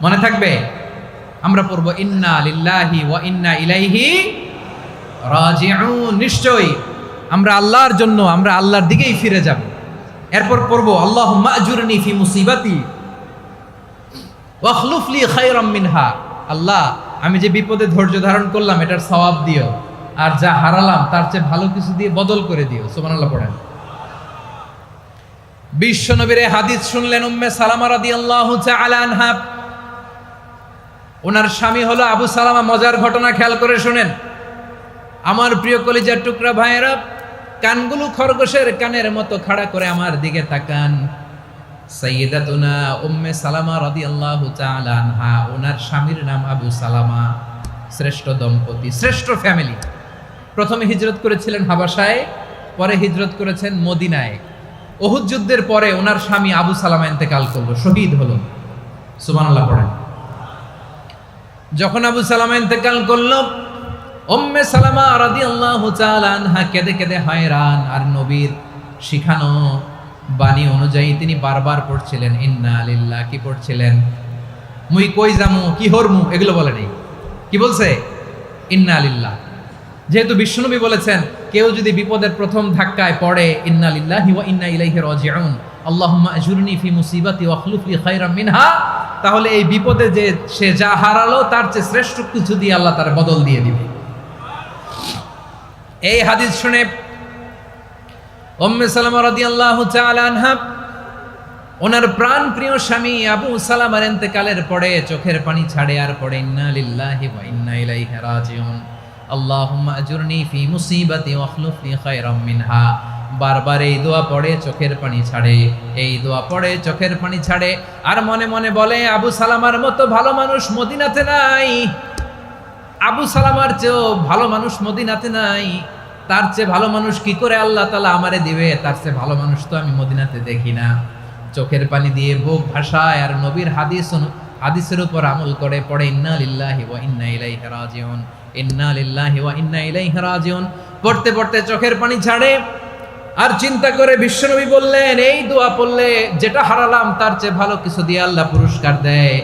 মনে থাকবে? আমরা পড়বো ইন্না লিল্লাহি ওয়া ইন্না ইলাইহি রাজিউন। নিশ্চয়ই আমরা আল্লাহর জন্য, আমরা আল্লাহর দিকেই ফিরে যাব। এরপর পড়বো আল্লাহুম্মা আজুরনি ফি মুসিবাতি ওয়াখলুফ লি খায়রাম মিনহা। আল্লাহ, আমি যে বিপদে ধৈর্য ধারণ করলাম এটার সওয়াব দিও, আর যা হারালাম তার চেয়ে ভালো কিছু দিয়ে বদল করে দিও। সুবহানাল্লাহ পড়েন। বিশ্বনবীর হাদিস শুনলেন উম্মে সালামা রাদিয়াল্লাহু তাআলা আনহা। ওনার স্বামী হলো আবু সালামা। মজার ঘটনা খেয়াল করে শুনেন আমার প্রিয় কলিজার টুকরা ভাইয়েরা। কানগুলো খরগোশের কানের মতো খাড়া করে আমার দিকে তাকান। সাইয়্যিদাতুনা উম্মে সালামা রাদিয়াল্লাহু তাআলা আনহা, ওনার স্বামীর নাম আবু সালামা। শ্রেষ্ঠ দম্পতি, শ্রেষ্ঠ ফ্যামিলি। প্রথমে হিজরত করেছিলেন হাবাসায়, পরে হিজরত করেছেন মদিনায়। উহুদ যুদ্ধের পরে ওনার স্বামী আবু সালামা ইন্তেকাল করলো, শহীদ হলো। সুবহানাল্লাহ পড়েন। যখন আবু সালামা ইন্তেকাল করলো, উম্মে সালামা রাদিয়াল্লাহু তাআলা আনহা কেঁদে কেঁদে হয়রান। আর নবীর শিখানো বাণী অনুযায়ী তিনি বারবার পড়ছিলেন ইন্না লিল্লাহ। কি পড়ছিলেন? মুই কই যামু, কি হরমু, এগুলো বলে নেই। কি বলছে? ইন্না লিল্লাহ। যেহেতু বিশ্বনবী বলেছেন কেউ যদি বিপদের প্রথম ধাক্কায় পড়ে ইন্না লিল্লাহি ওয়া ইন্না ইলাইহি রাজিউন, আল্লাহুম্মা আজুরনি ফি মুসিবাতি ওয়াখলুফ লি খায়রাম মিনহা, তাহলে এই বিপদে যে সে যা হারালো তার চেয়ে শ্রেষ্ঠ কিছু দিয়ে আল্লাহ তার বদল দিয়ে দিবে। এই হাদিস শুনে উম্মে সালামা রাদিয়াল্লাহু তাআলা আনহা ওনার প্রাণ প্রিয় স্বামী আবু সালামার ইন্তেকালের পরে চোখের পানি ছাড়ে আর পড়ে ইন্না লিল্লাহি ওয়া ইন্না ইলাইহি রাজিউন, আল্লাহুম্মা আজুরনি ফি মুসিবাতি ওয়াখলুফ লি খায়রাম মিনহা। বারবার এই দোয়া পড়ে চোখের পানি ছাড়ে, এই দোয়া পড়ে চোখের পানি ছাড়ে, আর মনে মনে বলে আবু সালামার মতো ভালো মানুষ মদিনাতে নাই, আবু সালামার চেয়েও ভালো মানুষ মদিনাতে নাই, তার চেয়ে ভালো মানুষ কি করে আল্লাহ তাআলা আমারে দিবে, তার চেয়ে ভালো মানুষ তো আমি মদিনাতে দেখি না। চোখের পানি দিয়ে বুক ভাসায় আর নবীর হাদিসের উপর আমল করে পড়ে ইন্না লিল্লাহি ওয়া ইন্না ইলাইহি রাজিউন, ইন্না লিল্লাহি ওয়া ইন্না ইলাইহি রাজিউন। পড়তে পড়তে চোখের পানি ছাড়ে আর চিন্তা করে বিশ্বনবী বললেন এই দোয়া পড়লে যেটা হারালাম তার চেয়ে ভালো কিছু দিয়ে আল্লাহ পুরস্কার দেয়।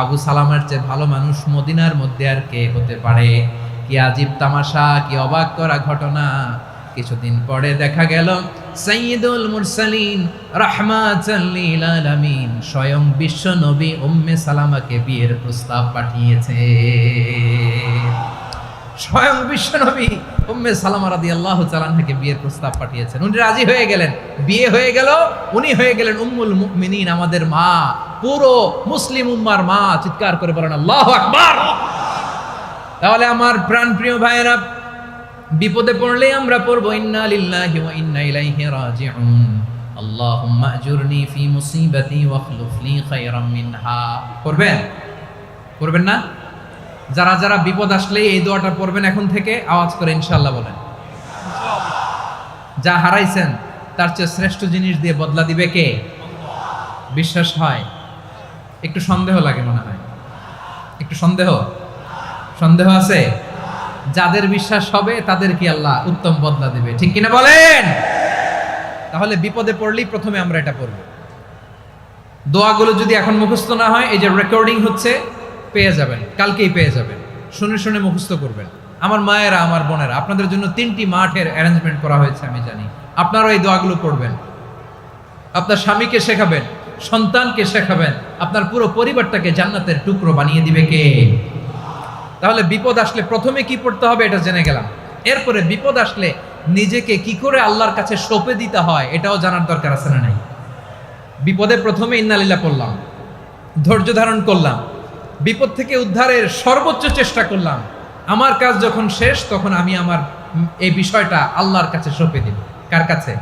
আবু সালামার চেয়ে ভালো মানুষ মদিনার মধ্যে আর কে হতে পারে? কি আজীব তামাশা, কি অবাক করা ঘটনা। কিছুদিন পরে দেখা গেল সাইয়্যিদুল মুরসালিন রাহমাতাল লিল আলামিন স্বয়ং বিশ্ব নবী উম্মে সালামাকে বিয়ের প্রস্তাব পাঠিয়েছে। স্বয়ং বিশ্ব নবী উম্মে সালামা রাদিয়াল্লাহু তাআলা আনহাকে বিয়ের প্রস্তাব পাঠিয়েছেন। উনি রাজি হয়ে গেলেন, বিয়ে হয়ে গেল, উনি হয়ে গেলেন উম্মুল মুমিনিন, আমাদের মা, পুরো মুসলিম উম্মার মা। চিৎকার করে বলেন আল্লাহু আকবার। তাহলে আমার প্রাণপ্রিয় ভাইয়েরা, বিপদে পড়লে আমরা পড়ব ইন্না লিল্লাহি ওয়া ইন্না ইলাইহি রাজিউন, আল্লাহুম্মা আজুরনি ফি মুসিবাতি ওয়াখলুফ লি খায়রাম মিনহা। পড়বেন? পড়বেন না? যারা যারা বিপদ আসলে এই দোয়াটা পড়বেন এখন থেকে আওয়াজ করে ইনশাআল্লাহ বলেন। যা হারাইছেন তার চেয়ে শ্রেষ্ঠ জিনিস দিয়ে বদলা দিবে কে? বিশ্বাস হয়? একটু সন্দেহ লাগে মনে হয়, একটু সন্দেহ আছে? যাদের বিশ্বাস হবে তাদের কি আল্লাহ উত্তম বদলা দিবে, ঠিক কিনা বলেন? তাহলে বিপদে পড়লেই প্রথমে আমরা এটা পড়ব। দোয়াগুলো যদি এখন মুখস্থ না হয়, এই যে রেকর্ডিং হচ্ছে, পেয়ে যাবেন, কালকেই পেয়ে যাবেন। শুনে শুনে মুখস্থ করবেন। আমার মায়েরা, আমার বোনেরা, আপনাদের জন্য 3টি মাঠের অ্যারেঞ্জমেন্ট করা হয়েছে, আমি জানি। আপনারাও এই দোয়াগুলো পড়বেন, আপনার স্বামীকে শেখাবেন, সন্তানকে শেখাবেন, আপনার পুরো পরিবারটাকে জান্নাতের টুকরো বানিয়ে দিবে কে? তাহলে বিপদ আসলে প্রথমে কি পড়তে হবে এটা জেনে গেলাম। এরপরে বিপদ আসলে নিজেকে কি করে আল্লাহর কাছে সঁপে দিতে হয় এটাও জানার দরকার আছে না নাই? বিপদে প্রথমে ইন্নালিল্লাহ পড়লাম, ধৈর্য ধারণ করলাম, বিপদ থেকে উদ্ধারের সর্বোচ্চ চেষ্টা করলাম। আমার কাজ যখন শেষ তখন আমি আমার এই বিষয়টা আল্লাহর কাছে সঁপে দিব। কার কাছে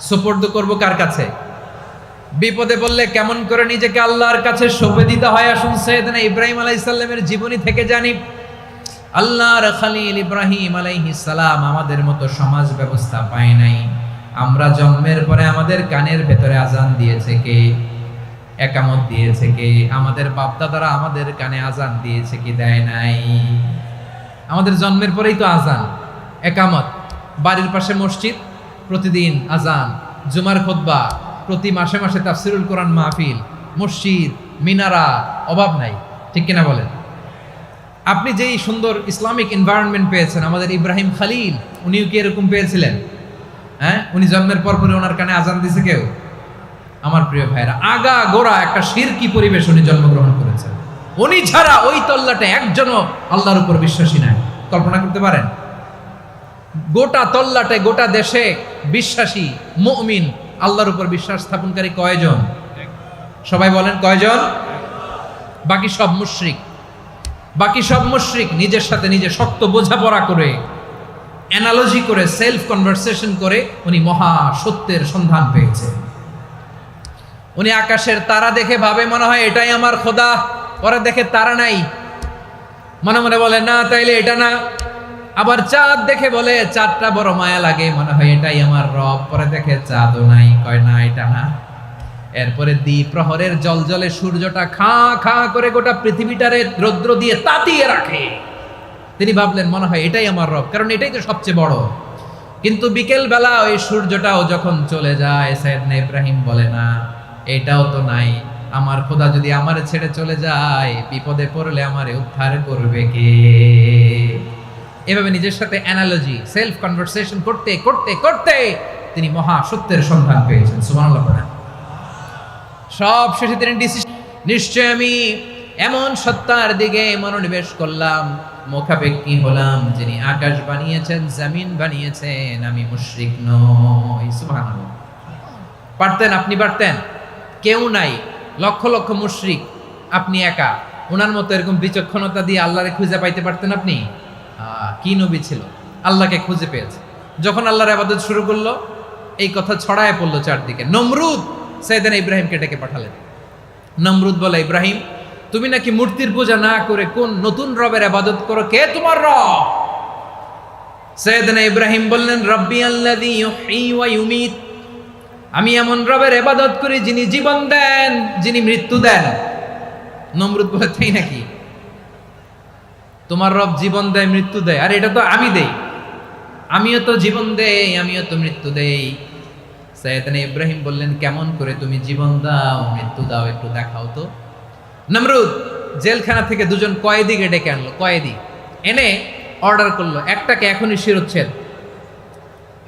সুপর্দ করব? কার কাছে? বিপদে বললে কেমন করে নিজেকে আল্লাহর কাছে সঁপে দিতে হয় আসুন সাইয়েদনা ইব্রাহিম আলাইহিস সালামের জীবনী থেকে জানি। আল্লাহর খলিল ইব্রাহিম আলাইহিস সালাম আমাদের মতো সমাজ ব্যবস্থা পায় নাই। আমরা জন্মের পরে আমাদের কানের ভেতরে আজান দিয়েছে কে? একামত দিয়েছে কে? আমাদের বাপদাদারা আমাদের কানে আজান দিয়েছে কি? দেয় নাই। আমাদের জন্মের পরেই তো আজান, একামত, বাড়ির পাশে মসজিদ, প্রতিদিন আজান, জুমার খুতবা, প্রতি মাসে মাসে তাফসিরুল কোরআন মাহফিল, মসজিদ, মিনারা, অভাব নাই, ঠিক কিনা বলেন? আপনি যেই সুন্দর ইসলামিক এনভায়রনমেন্ট পেয়েছেন, আমাদের ইব্রাহিম খালিল উনিও কি এরকম পেয়েছিলেন? হ্যাঁ, উনি জন্মের পর পরে ওনার কানে আজান দিছে কেউ? আমার প্রিয় ভাইরা, আগা গোড়া একটা শিরকি পরিবেশ উনি জন্মগ্রহণ করেছেন। উনি ছাড়া ওই তল্লাটে একজনও আল্লাহর উপর বিশ্বাসী নাই। কল্পনা করতে পারেন? গোটা তল্লাটে গোটা দেশে বিশ্বাসী মুমিন আল্লাহর উপর বিশ্বাস স্থাপনকারী কয়জন? সবাই বলেন কয়জন? বাকি সব মুশরিক। বাকি সব মুশরিক নিজের সাথে নিজে শক্ত বোঝাপড়া করে, অ্যানালজি করে, সেলফ কনভারসেশন করে উনি মহা সত্যের সন্ধান পেয়েছে। উনি আকাশের তারা দেখে ভাবে মনে হয় এটাই আমার খোদা, পরে দেখে তারা নাই, মনে মনে বলে না তাইলে এটা না। আবার চাঁদ দেখে বলে চাঁদটা বড় মায়া লাগে, মনে হয় এটাই আমার রব, পরে দেখে চাঁদও নাই, কয় না এটা না। এরপরে দ্বিপ্রহরের জলজলে সূর্যটা খা খা করে গোটা পৃথিবীটারে রৌদ্র দিয়ে তাতিয়ে রাখে। তিনি ভাবলেন মনে হয় এটাই আমার রব, কারণ এটাই তো সবচেয়ে বড়। কিন্তু বিকেল বেলা ওই সূর্যটাও যখন চলে যায়, সাইয়েদনা ইব্রাহিম বলে না এটাও তো নাই, আমার খোদা যদি আমারে ছেড়ে চলে যায়, বিপদে পড়লে আমারে উদ্ধার করবে কে? এভাবে নিজের সাথে অ্যানালজি, সেলফ কনভারসেশন করতে করতে করতে তিনি মহা সত্যের সন্ধান পেয়েছেন। সুবহানাল্লাহ পড়েন। সব শেষে তিনি ডিসিশন, নিশ্চয় আমি এমন সত্তার দিকে মনোনিবেশ করলাম, মুখাপেক্ষী হলাম, যিনি আকাশ বানিয়েছেন, জমিন বানিয়েছেন, আমি মুশরিক নই। সুবহানাল্লাহ। পারতেন, আপনি পারতেন? কেউ নাই, লক্ষ লক্ষ মুশরিক, আপনি একা। ওনার মতো এরকম বিচক্ষণতা দিয়ে আল্লাহরে খুঁজে পাইতে পারতেন আপনি? কি নবী ছিল, আল্লাহকে খুঁজে পেয়েছে। যখন আল্লাহর ইবাদত শুরু করলো, এই কথা ছড়ায় পড়লো চারদিকে। নমরুদ সাইয়েদনা ইব্রাহিমকে ডেকে পাঠালেন। নমরুদ বলে, ইব্রাহিম তুমি নাকি মূর্তির পূজা না করে কোন নতুন রবের ইবাদত করো, কে তোমার রব? সাইয়েদনা ইব্রাহিম বললেন, রব্বি আল্লাযী ইউহয়ী ওয়া ইউমীত, আমি এমন রবের ইবাদত করি যিনি জীবন দেন, যিনি মৃত্যু দেন। নমরুদ বলে, তাই নাকি? তোমার রব জীবন দেয় মৃত্যু দেয়, আর এটা তো আমি দেই, আমিও তো জীবন দেই, আমিও তো মৃত্যু দেই। সাইয়েদনা ইব্রাহিম বললেন, কেমন করে তুমি জীবন দাও মৃত্যু দাও, একটু দেখাও তো। নমরুদ জেলখানা থেকে দুজন কয়েদিকে ডেকে আনলো, কয়েদি এনে অর্ডার করলো, একটাকে এখনই শিরোচ্ছেদ,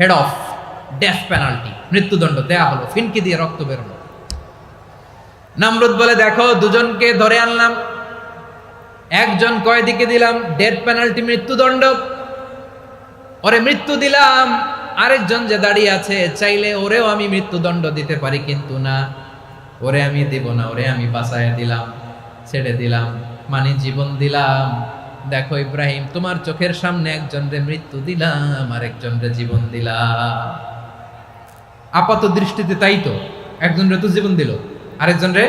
হেড অফ, ডেথ পেনাল্টি, মৃত্যুদণ্ড দেয়া হলো, ফিনকি দিয়ে রক্ত বেরোলো। নমরুদ বলে, দেখো দুজনকে ধরে আনলাম, একজন কয়েদিকে দিলাম ডেথ পেনাল্টি, মৃত্যুদণ্ড, ওরে মৃত্যু দিলাম। আরেকজন যে দাঁড়িয়ে আছে, চাইলে ওরেও আমি মৃত্যুদণ্ড দিতে পারি, কিন্তু না, ওরে আমি দিব না, ওরে আমি বাঁচাইয়া দিলাম, ছেড়ে দিলাম, মানে জীবন দিলাম। দেখো ইব্রাহিম, তোমার চোখের সামনে একজনরে মৃত্যু দিলাম, আরেকজনরে জীবন দিলাম। আপাত দৃষ্টিতে তাই তো, একজনরে তো জীবন দিল, আরেকজনরে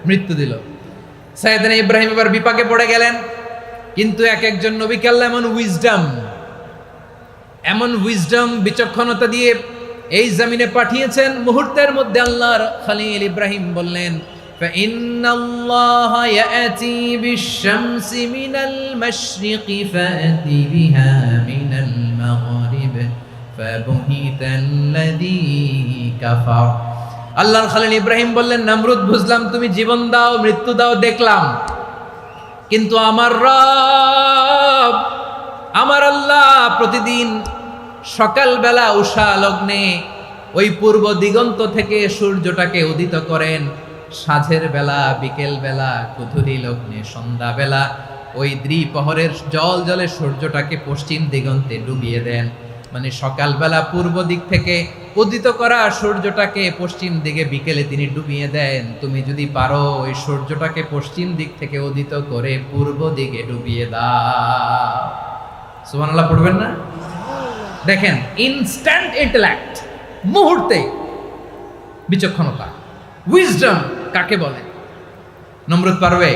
মৃত্যু দিল। সাইয়েদনা ইব্রাহিম এবার বিপাকে পড়ে গেলেন। কিন্তু এক একজন নবীকে আল্লাহ এমন উইজডম বিচক্ষণতা দিয়ে এই জমিনে পাঠিয়েছেন, মুহূর্তের মধ্যে আল্লাহর খলিল ইব্রাহিম বললেন, ফাইন্নাল্লাহা ইয়াতি বিশ-শামসি মিনাল মাশরিকি ফাতি বিহা মিনাল মাগরিব ফাবুহিতাল্লাযী কাফার। আল্লাহর খলিল ইব্রাহিম বললেন, নমরুদ বুঝলাম তুমি জীবন দাও মৃত্যু দাও দেখলাম, কিন্তু আমার রব, আমার আল্লাহ প্রতিদিন সকালবেলা উষা লগ্নে ওই পূর্ব দিগন্ত থেকে সূর্যটাকে উদিত করেন, সাঁঝের বেলা, বিকেল বেলা, কুধুরি লগ্নে, সন্ধ্যা বেলা ওই দ্বিপ্রহরের জল জলে সূর্যটাকে পশ্চিম দিগন্তে ডুবিয়ে দেন। মানে সকালবেলা পূর্ব দিক থেকে উদিত করা সূর্যটাকে পশ্চিম দিকে বিকেলে তিনি ডুবিয়ে দেন। তুমি যদি পারো ওই সূর্যটাকে পশ্চিম দিক থেকে উদিত করে পূর্ব দিকে ডুবিয়ে দাও। সুবহানাল্লাহ পড়বেন না? দেখেন, ইনস্ট্যান্ট ইন্টেলেক্ট, মুহূর্তে বিচক্ষণতা, উইজডম কাকে বলে? নমরুদ পারবে?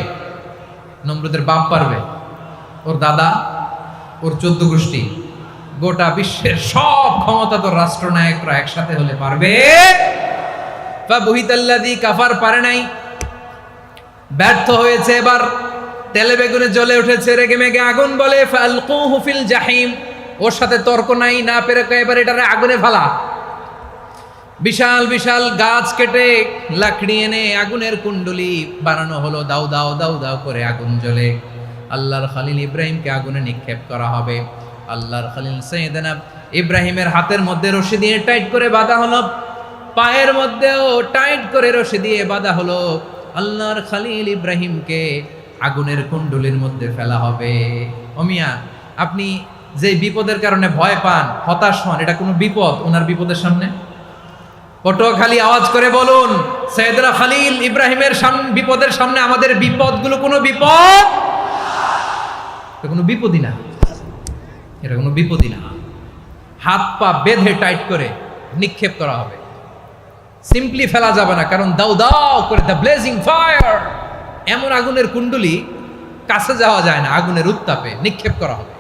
নমরুদের বাপ পারবে? ওর দাদা, ওর 14 গোষ্ঠী, গোটা বিশ্বের সব ক্ষমতাধর রাষ্ট্রনায়করা একসাথে হলে পারবে? ফাবুহিতাল্লাযী কাফার পারে নাই, ব্যর্থ হয়েছে। এবার তেলে বেগুনে জ্বলে উঠেছে, রেগে মেগে আগুন বলে, ফালকুহু ফিল জাহিম, ওর সাথে তর্ক নাই, না পেরে এবার এটারে আগুনে ফেলা। বিশাল বিশাল গাছ কেটে লাকড়ি এনে আগুনের কুণ্ডলি বানানো হলো, দাও দাও দাও দাও করে আগুন জ্বলে। আল্লাহর খলিল ইব্রাহিমকে আগুনে নিক্ষেপ করা হবে। আল্লাহর খলিল সাইয়েদনা ইব্রাহিমের হাতের মধ্যে রশি দিয়ে টাইট করে বাঁধা হলো, পায়ের মধ্যেও টাইট করে রশি দিয়ে বাঁধা হলো। আল্লাহর খলিল ইব্রাহিমকে আগুনের কুণ্ডুলির মধ্যে ফেলা হবে। ও মিয়া, আপনি যে বিপদের কারণে ভয় পান, হতাশ হন, এটা কোনো বিপদ ওনার বিপদের সামনে? পটুয়াখালী আওয়াজ করে বলুন, সাইয়েদনা খলিল ইব্রাহিমের বিপদের সামনে আমাদের বিপদগুলো কোনো বিপদ? এটা কোনো বিপদই না, এটা কোনো বিপদই না। হাত পা বেঁধে টাইট করে নিক্ষেপ করা হবে, সিম্পলি ফেলা যাবে না, কারণ দাও দাও করে দ্য ব্লেজিং ফায়ার, এমন আগুনের কুণ্ডুলি কাছে যাওয়া যায় না, আগুনের উত্তাপে নিক্ষেপ করা হবে।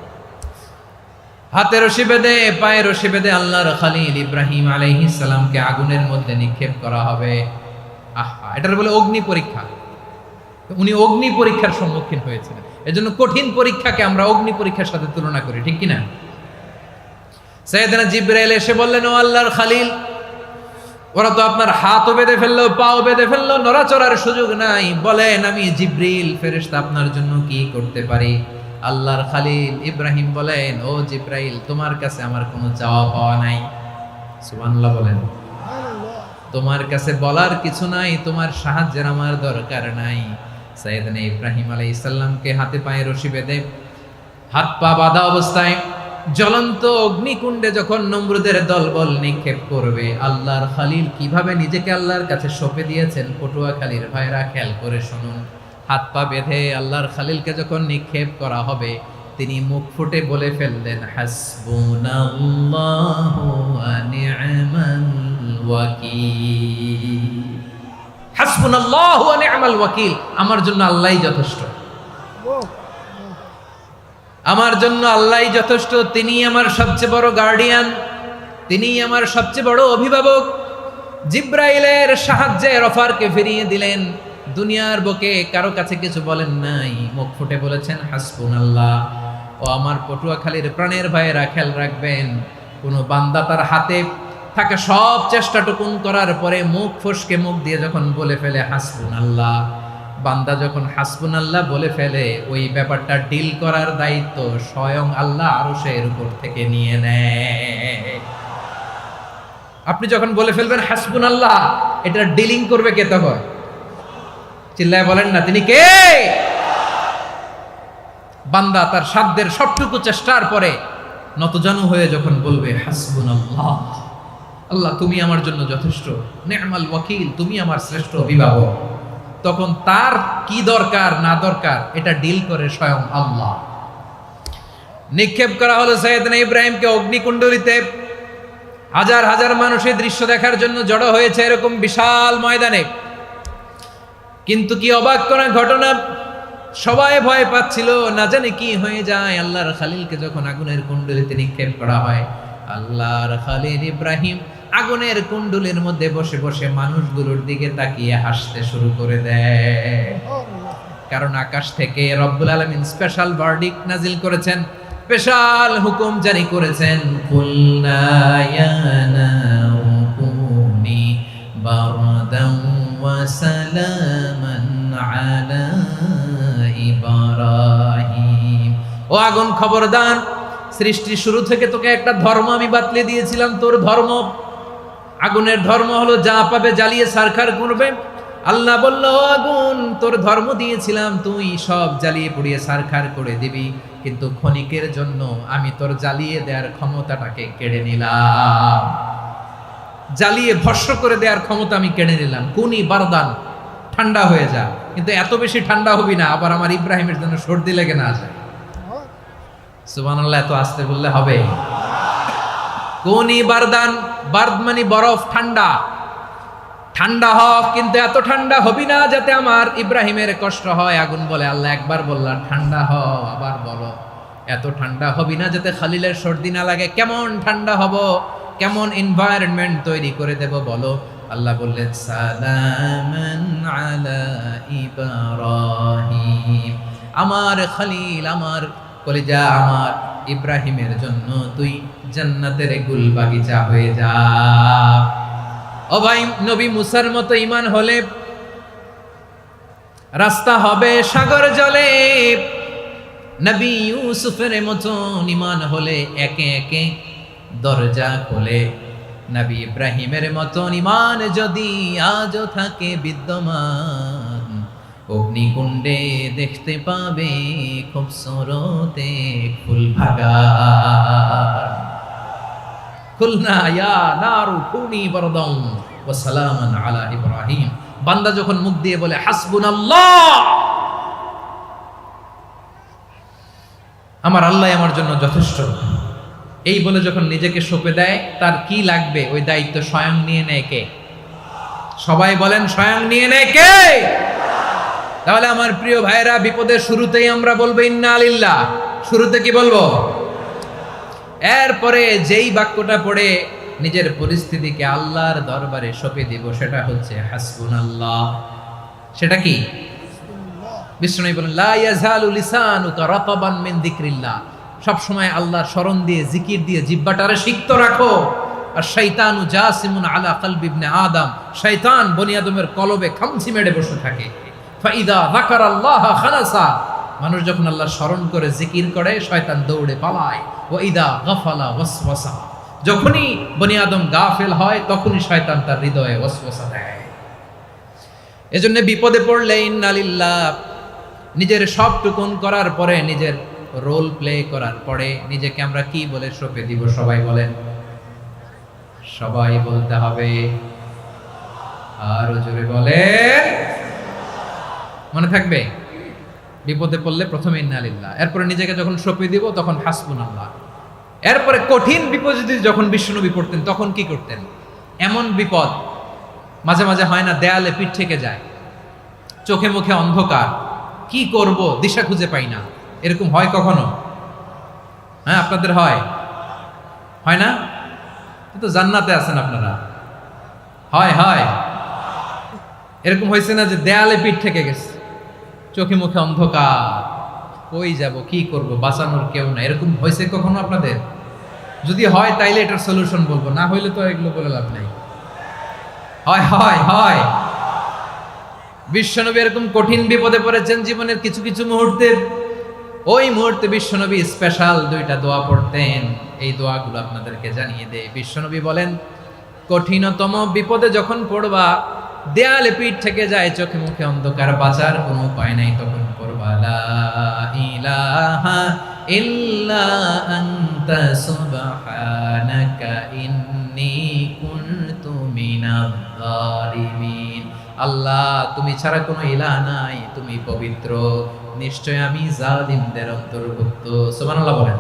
হাতে রশি বেঁধে পায়ে রশি বেঁধে আল্লাহর খলিল ইব্রাহিম আলাইহিস সালামকে আগুনের মধ্যে নিক্ষেপ করা হবে। আহা, এটার বলে অগ্নি পরীক্ষা। উনি অগ্নি পরীক্ষার সম্মুখীন হয়েছিলেন, এজন্য কঠিন পরীক্ষাকে আমরা অগ্নি পরীক্ষার সাথে তুলনা করি, ঠিক কিনা? সাইয়েদনা জিবরাইল এসে বললেন, ও আল্লাহর খলিল, ওরা তো আপনার হাতও বেঁধে ফেললো, পাও বেঁধে ফেললো, নড়াচড়ার সুযোগ নাই, বলেন আমি জিবরিল ফেরেশতা আপনার জন্য কি করতে পারি? আল্লাহর খলিল ইব্রাহিম বলেন, ও জিবরাইল, তোমার কাছে আমার কোনো চাওয়া পাওয়া নাই। সুবহানাল্লাহ বলেন। তোমার কাছে বলার কিছু নাই, তোমার সাহায্যের আমার দরকার নাই। সাইয়েদনা ইব্রাহিম আলাইহিস সালামকে হাতে পায়ে রশি বেঁধে হাত পা বাঁধা অবস্থায় জ্বলন্ত অগ্নিকুণ্ডে যখন নমরুদের দলবল নিক্ষেপ করবে, আল্লাহর খলিল কিভাবে নিজেকে আল্লাহর কাছে সঁপে দিয়েছেন, পটুয়াখালীর ভাইরা খেয়াল করে শুনুন। হাত পা বেঁধে আল্লাহর খলিলকে যখন নিক্ষেপ করা হবে, তিনি মুখ ফুটে বলে ফেললেন, হাসবুনাল্লাহু ওয়া নি'মাল ওয়াকিল। হাসবুনাল্লাহু ওয়া নি'মাল ওয়াকিল, আমার জন্য আল্লাহই যথেষ্ট, আমার জন্য আল্লাহই যথেষ্ট। তিনি আমার সবচেয়ে বড় গার্ডিয়ান, তিনি আমার সবচেয়ে বড় অভিভাবক। জিব্রাইলের সাহায্যে অফারকে ফিরিয়ে দিলেন, দুনিয়ার বুকে কারো কাছে কিছু বলেন নাই, মুখ ফুটে বলেছেন হাসবুনাল্লাহ। ও আমার পটুয়াখালীর প্রাণের ভাইয়েরা, খেয়াল রাখবেন, কোন বান্দা তার হাতে থাকা সব চেষ্টাটুকুন করার পরে মুখ ফসকে মুখ দিয়ে যখন বলে ফেলে হাসবুনাল্লাহ, বান্দা যখন হাসবুনাল্লাহ বলে ফেলে, ওই ব্যাপারটা ডিল করার দায়িত্ব স্বয়ং আল্লাহ আরশের উপর থেকে নিয়ে নেয়। আপনি যখন বলে ফেলবেন হাসবুনাল্লাহ, এটা ডিলিং করবে কে তখন? চিল্লায় বলেন না, তিনি কে? বান্দা তার সাধ্যের সবটুকু চেষ্টার পরে নতজানু হয়ে যখন বলবে হাসবুনাল্লাহ, আল্লাহ তুমি আমার জন্য যথেষ্ট, নি'মাল ওয়াকিল, তুমি আমার শ্রেষ্ঠ অভিভাবক, তখন তার কি দরকার না দরকার এটা ডিল করে স্বয়ং আল্লাহ। নিক্ষেপ করা হলো সাইয়েদনা ইব্রাহিমকে অগ্নিকুণ্ডলিতে। হাজার হাজার মানুষ এই দৃশ্য দেখার জন্য জড়ো হয়েছে এরকম বিশাল ময়দানে। কিন্তু কি অবাক করা ঘটনা, সবাই ভয় পাচ্ছিল, না জানে কি হয়ে যায়। আল্লাহর খলিলকে যখন আগুনের কুণ্ডলিতে নিক্ষেপ করা হয়, আল্লাহর খলিল ইব্রাহিম আগুনের কুণ্ডুলির মধ্যে বসে বসে মানুষগুলোর দিকে তাকিয়ে হাসতে শুরু করে দেয়। কারণ আকাশ থেকে রব্বুল আলামিন স্পেশাল ভার্ডিক্ট নাজিল করেছেন, স্পেশাল হুকুম জারি করেছেন, কুলনা ইয়া নারু কুনি বারদান ওয়া সালামান আলা ইব্রাহিম। ও আগুন, খবরদার, সৃষ্টির শুরু থেকে তোকে একটা ধর্ম আমি বাতলে দিয়েছিলাম, তোর ধর্ম, আগুনের ধর্ম হলো যা পাবে জ্বালিয়ে ছারখার করবে। আল্লাহ বলল, আগুন, তোর ধর্ম দিয়েছিলাম, তুই সব জ্বালিয়ে পুড়িয়ে ছারখার করে দিবি, কিন্তু ক্ষণিকের জন্য আমি তোর জ্বালিয়ে দেওয়ার ক্ষমতাটাকে কেড়ে নিলাম, জ্বালিয়ে ভস্ম করে দেওয়ার ক্ষমতা আমি কেড়ে নিলাম। কুনি বারদান, ঠান্ডা হয়ে যা, কিন্তু এত বেশি ঠান্ডা হবি না আবার আমার ইব্রাহিমের জন্য সর্দি লেগে না যায়। সুবহানাল্লাহ, এত আস্তে বললে হবে? কুনি বারদান, বারদ মানে বরফ, ঠান্ডা, ঠান্ডা হ, কিন্তু এত ঠান্ডা হবি না যাতে আমার ইব্রাহিমের কষ্ট হয়। আগুন বলে, আল্লাহ একবার বললাম ঠান্ডা হ, আবার বলো এত ঠান্ডা হবি না যাতে খলিলের সর্দি না লাগে। কেমন ঠান্ডা হব, কেমন এনভায়রনমেন্ট তৈরি করে দেব বলো? আল্লাহ বললেন, সালামান আলা ইব্রাহিম, আমার খলিল, আমার কলিজা, আমার ইব্রাহিমের জন্য তুই জান্নাতের গুল বাগিচা হয়ে যা। ও ভাই, নবী মুসার মতো ঈমান হলে রাস্তা হবে সাগর জলে, নবী ইউসুফের মতন ঈমান হলে একে একে দরজা খোলে। নবী ইব্রাহিমের মতন ঈমান যদি আজও থাকে বিদ্যমান, অগ্নিকুণ্ডে দেখতে পাবে খুবসুরতে ফুল বাগান। কুলনা ইয়া নারু কুনি বারদান ওয়া সালামান আলা ইব্রাহিম। বান্দা যখন মুখ দিয়ে বলে হাসবুনাল্লাহ, আমার আল্লাহ আমার জন্য যথেষ্ট, এই বলে যখন নিজেকে সঁপে দেয়, তার কি লাগবে ওই দায়িত্ব স্বয়ং নিয়ে নেয় কে? সবাই বলেন স্বয়ং নিয়ে নেয় কে? তাহলে আমার প্রিয় ভাইরা, বিপদের শুরুতেই আমরা বলবো ইন্না লিল্লাহ। শুরুতে কি বলবো? এরপরে যেই বাক্যটা পড়ে নিজের পরিস্থিতিকে আল্লাহর দরবারে সঁপে দিব, সেটা হচ্ছে হাসবুনাল্লাহ। সেটা কি? বিষ্ণু বলেন লা ইয়াজালু লিসানুকা রাতাবান মিন যিকরিল্লাহ। সব সময় আল্লাহর স্মরণ দিয়ে, জিকির দিয়ে জিহ্বাটারে সিক্ত রাখো। আর শয়তানু জাসিমুন আলা কলবি ইবনে আদম, শয়তান বনি আদমের কলবে খামচি মেরে বসে থাকে। ফাইদা যাকারাল্লাহ খালাসা, মানুষ যখন আল্লাহর স্মরণ করে জিকির করে, শয়তান দৌড়ে পালায়। ওয়া ইদা গাফালা ওয়াসওয়াসা, যখনই বনি আদম গাফেল হয়, তখনই শয়তান তার হৃদয়ে ওয়াসওয়াসা দেয়। এজন্য বিপদে পড়লে ইন্না লিল্লাহ, নিজের সব টুকুন করার পরে, নিজের রোল প্লে করার পরে নিজেকে আমরা কি বলে সঁপে দিব? সবাই বলেন, সবাই বলতে হবে। আরো জোরে বলেন, মনে থাকবে? বিপদে পড়লে প্রথমে ইন্না লিল্লাহ, এরপরে নিজেকে যখন সঁপে দিব তখন হাসবুনাল্লাহ। এরপরে কঠিন বিপদ যদি যখন বিশ্বনবী পড়তেন, তখন কি করতেন? এমন বিপদ মাঝে মাঝে হয় না, দেয়ালে পিঠ থেকে যায়, চোখে মুখে অন্ধকার, কি করব দিশা খুঁজে পাই না, এরকম হয় কখনো? হ্যাঁ, আপনাদের হয়? হয় না? তো জান্নাতে আছেন আপনারা। হয় হয় এরকম হয়েছে না যে দেয়ালে পিঠ থেকে গেছে, চোখে মুখে অন্ধকার, কই যাব, কি করব, বাঁচানোর কেউ না, এরকম হয়েছে কখনো আপনাদের? যদি হয় তাইলে এটার সলিউশন বলবো, না হইলে তো এগুলো বলে লাভ নাই। হয় হয় হয় বিশ্বনবী এরকম কঠিন বিপদে পড়েছেন জীবনের কিছু কিছু মুহূর্তে। ওই মুহূর্তে বিশ্বনবী স্পেশাল দুইটা দোয়া পড়তেন। এই দোয়াগুলো আপনাদেরকে জানিয়ে দেয়। বিশ্বনবী বলেন, কঠিনতম বিপদে যখন পড়বা, দেয়ালে পিঠ থেকে যায়, চোখে মুখে অন্ধকার, বাঁচার কোনো উপায় নাই, তখন পড়বা লা ইলাহা ইল্লা আনতা সুবহানাকা ইন্নী কুনতু মিনাজ জালিমিন। আল্লাহ, তুমি ছাড়া কোনো ইলাহ নাই, তুমি পবিত্র, নিশ্চয় আমি জালিমদের অন্তর্ভুক্ত। সুবহানাল্লাহ বলেন।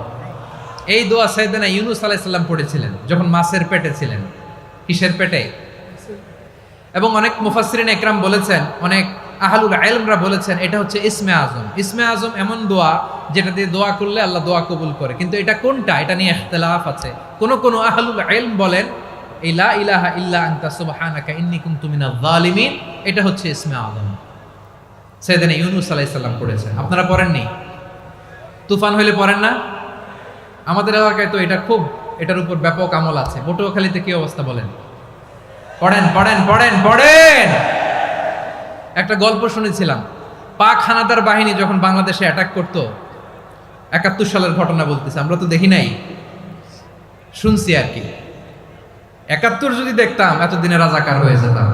এই দোয়া সাইয়েদনা ইউনূস আলাইহিস সালাম পড়েছিলেন যখন মাছের পেটে ছিলেন। কিসের পেটে? এবং অনেক মুফাসসিরিন একরাম বলেছেন, অনেক আহলুল ইলমরা বলেছেন, এটা হচ্ছে ইসমে আজম। ইসমে আজম এমন দোয়া যেটা দিয়ে দোয়া করলে আল্লাহ দোয়া কবুল করে, কিন্তু এটা কোনটা, এটা নিয়ে ইখতিলাফ আছে। কোন আহলুল ইলম বলেন এই লা ইলাহা ইল্লা আনতা সুবহানাকা ইন্নী কুনতু মিনাজ জালিমিন, এটা হচ্ছে ইসমে আজম। সাইয়েদনা ইউনূস আলাইহিস সালাম পড়েছেন। আপনারা পড়েননি? তুফান হইলে পড়েন না? আমাদের এলাকায় তো এটা খুব, এটার উপর ব্যাপক আমল আছে। পটুয়াখালীতে কি অবস্থা বলেন? পড়েন পড়েন পড়েন পড়েন। একটা গল্প শুনেছিলাম, পাক হানাদার বাহিনী যখন বাংলাদেশে অ্যাটাক করত, ৭১ সালের ঘটনা বলতেছে, আমরা তো দেখি নাই, শুনছি আর কি। ৭১ যদি দেখতাম, এতদিনে রাজাকার হয়ে যেতাম।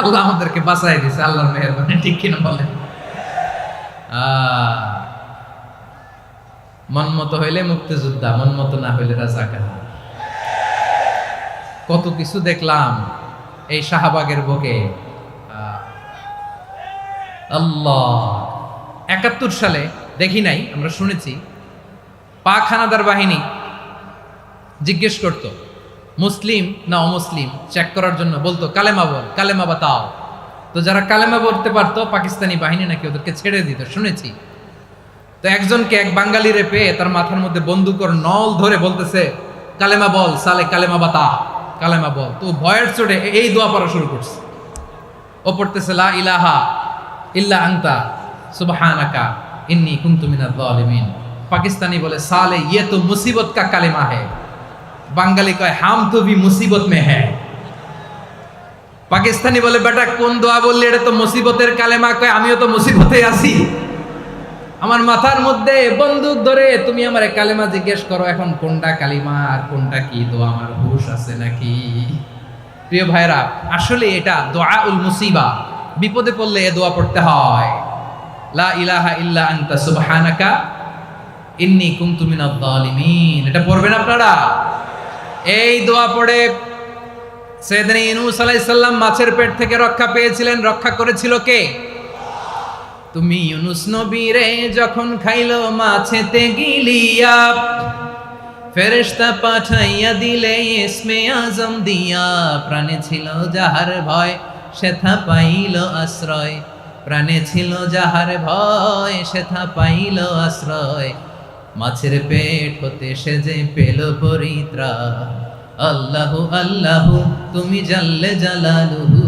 আল্লাহ আমাদেরকে বাঁচাই দিছে, আল্লাহর মেহেরবানি, ঠিক কিনা বলেন? মন মতো হইলে মুক্তিযোদ্ধা, মন মতো না হইলে রাজাকার। কত কিছু দেখলাম এই শাহবাগের বুকে। আল্লাহ, ৭১ সালে দেখি নাই, আমরা শুনেছি। পাক হানাদার বাহিনী জিজ্ঞেস করত মুসলিম না অমুসলিম চেক করার জন্য, বলতো কালেমা বল, কালেমা বাতাও। তো যারা কালেমা বলতে পারতো, পাকিস্তানি বাহিনী নাকি ওদেরকে ছেড়ে দিত, শুনেছি। তো একজনকে, এক বাঙালিরে পেয়ে তার মাথার মধ্যে বন্দুকর নল ধরে বলতেছে, কালেমা বল সালে, কালেমা বাতা, কালেমা বল। তো ভয়ের চোটে এই দোয়া পড়া শুরু করছে। ও পড়তেছে লা ইলাহা ইল্লা আনতা সুবহানাকা ইন্নী কুনতু মিনাজ জালিমিন। পাকিস্তানি বলে সালে ইয়ে তো মুসিবত কা কালেমা है। বাঙালি কয় হাম তো ভি মুসিবত মে है। পাকিস্তানি বলে বেটা কোন দোয়া বললি, এটা তো মুসিবতের কালেমা। কয় আমিও তো মুসিবতে আছি। আমার মাথার মধ্যে বন্দুক ধরে তুমি আমারে কালেমা জিজ্ঞেস করো, এখন কোনটা কালিমা আর কোনটা কি দোয়া, আমার হুশ আছে নাকি? প্রিয় ভাইরা, আসলে এটা দুআউল মুসিবা, বিপদে পড়লে এ দোয়া পড়তে হয়। লা ইলাহা ইল্লা আনতা সুবহানাকা ইন্নী কুনতু মিনাজ জালিমিন। এটা পড়বেন আপনারা। এই দোয়া পড়ে সাইয়েদনা ইউনূস আলাইহিস সালাম মাছের পেট থেকে রক্ষা পেয়েছিলেন। রক্ষা করেছিল কে? তুমি ইউনূস নবীরে যখন খাইলো মাছেতে গিলিয়া, ফেরেশতা পাঠাইয়া দিলে ইসমে আজম দিয়া, প্রাণে ছিল যাহার ভয় সেথা পাইল আশ্রয়, প্রাণে ছিল যাহার ভয় সেথা পাইল আশ্রয়, মাছের পেট হতে সে যে পেল পরিত্রাণ। আল্লাহু আল্লাহু তুমি জাল্লে জালালুহু,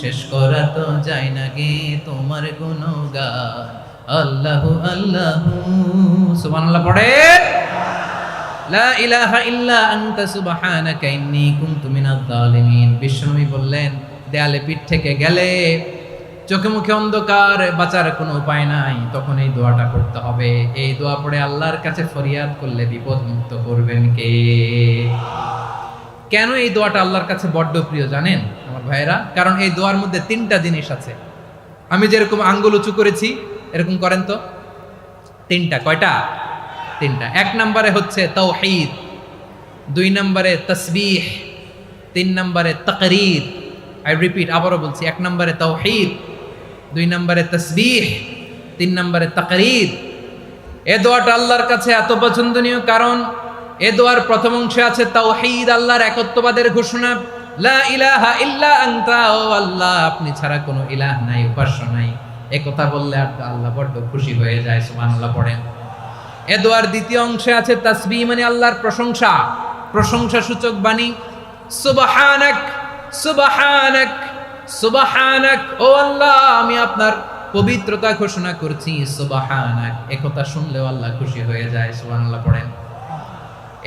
শেষ করা তো যায় না গে তোমার গুণগান। আল্লাহু আল্লাহু, সুবহানাল্লাহ পড়ে। লা ইলাহা ইল্লা আনতা সুবহানাকা ইন্নী কুনতু মিনাজ জালিমিন। বিশ্বনবী বললেন, দেয়ালে পিঠ থেকে গেলে, চোখে মুখে অন্ধকার, বাঁচার কোনো উপায় নাই, তখন এই দোয়াটা করতে হবে। এই দোয়া পড়ে আল্লাহর কাছে ফরিয়াদ করলে বিপদ মুক্ত করবেন কে? কেন এই দোয়াটা আল্লাহর কাছে বড্ড প্রিয় জানেন আমার ভাইয়েরা? কারণ এই দোয়ার মধ্যে তিনটা জিনিস আছে। আমি যেরকম আঙ্গুল উঁচু করেছি এরকম করেন তো। তিনটা। কয়টা? তিনটা। এক নম্বরে হচ্ছে তাওহীদ, দুই নম্বরে তাসবিহ, তিন নম্বরে তাকরীর। আই রিপিট, আবারও বলছি, এক নম্বরে তাওহীদ, দুই নম্বরে তাসবিহ, তিন নম্বরে তাকরীর। এ দোয়াটা আল্লাহর কাছে এত পছন্দনীয় কারণ এ দোয়ার প্রথম অংশে আছে তাওহীদ, আল্লাহর একত্ববাদের ঘোষণা। লা ইলাহা ইল্লা আনতা, ও আল্লাহ আপনি ছাড়া কোনো ইলাহ নাই, উপাস্য নাই। এ কথা বললে আল্লাহ বড্ড খুশি হয়ে যায়। সুবহানাল্লাহ পড়েন। এ দোয়ার দ্বিতীয় অংশে আছে তাসবিহ, মানে আল্লাহর প্রশংসা, প্রশংসা সূচক বাণী। সুবহানাক সুবহানাক সুবহানাক, ও আল্লাহ আমি আপনার পবিত্রতা ঘোষণা করছি। সুবহানাক, এ কথা শুনলেও আল্লাহ খুশি হয়ে যায়। সুবহানাল্লাহ পড়েন।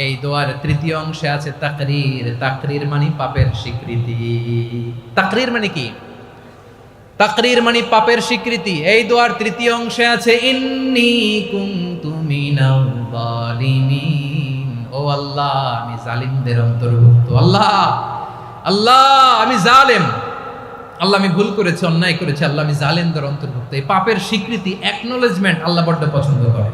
এই দোয়ার তৃতীয় অংশে আছে তাকরীর, তাকরীর মানে পাপের স্বীকৃতি। তাকরীর মানে কি? তাকরীর মানে পাপের স্বীকৃতি। এই দোয়ার তৃতীয় অংশে আছে ইন্নী কুনতু মিনাল জালিমিন, ও আল্লাহ আমি জালিমদের অন্তর্ভুক্ত। আল্লাহ আল্লাহ আমি জালেম, আল্লাহ আমি ভুল করেছি, অন্যায় করেছি, আল্লাহ আমি জালেমদের অন্তর্ভুক্ত। এই পাপের স্বীকৃতি, অ্যাকনোলেজমেন্ট আল্লাহ বড্ড পছন্দ করে।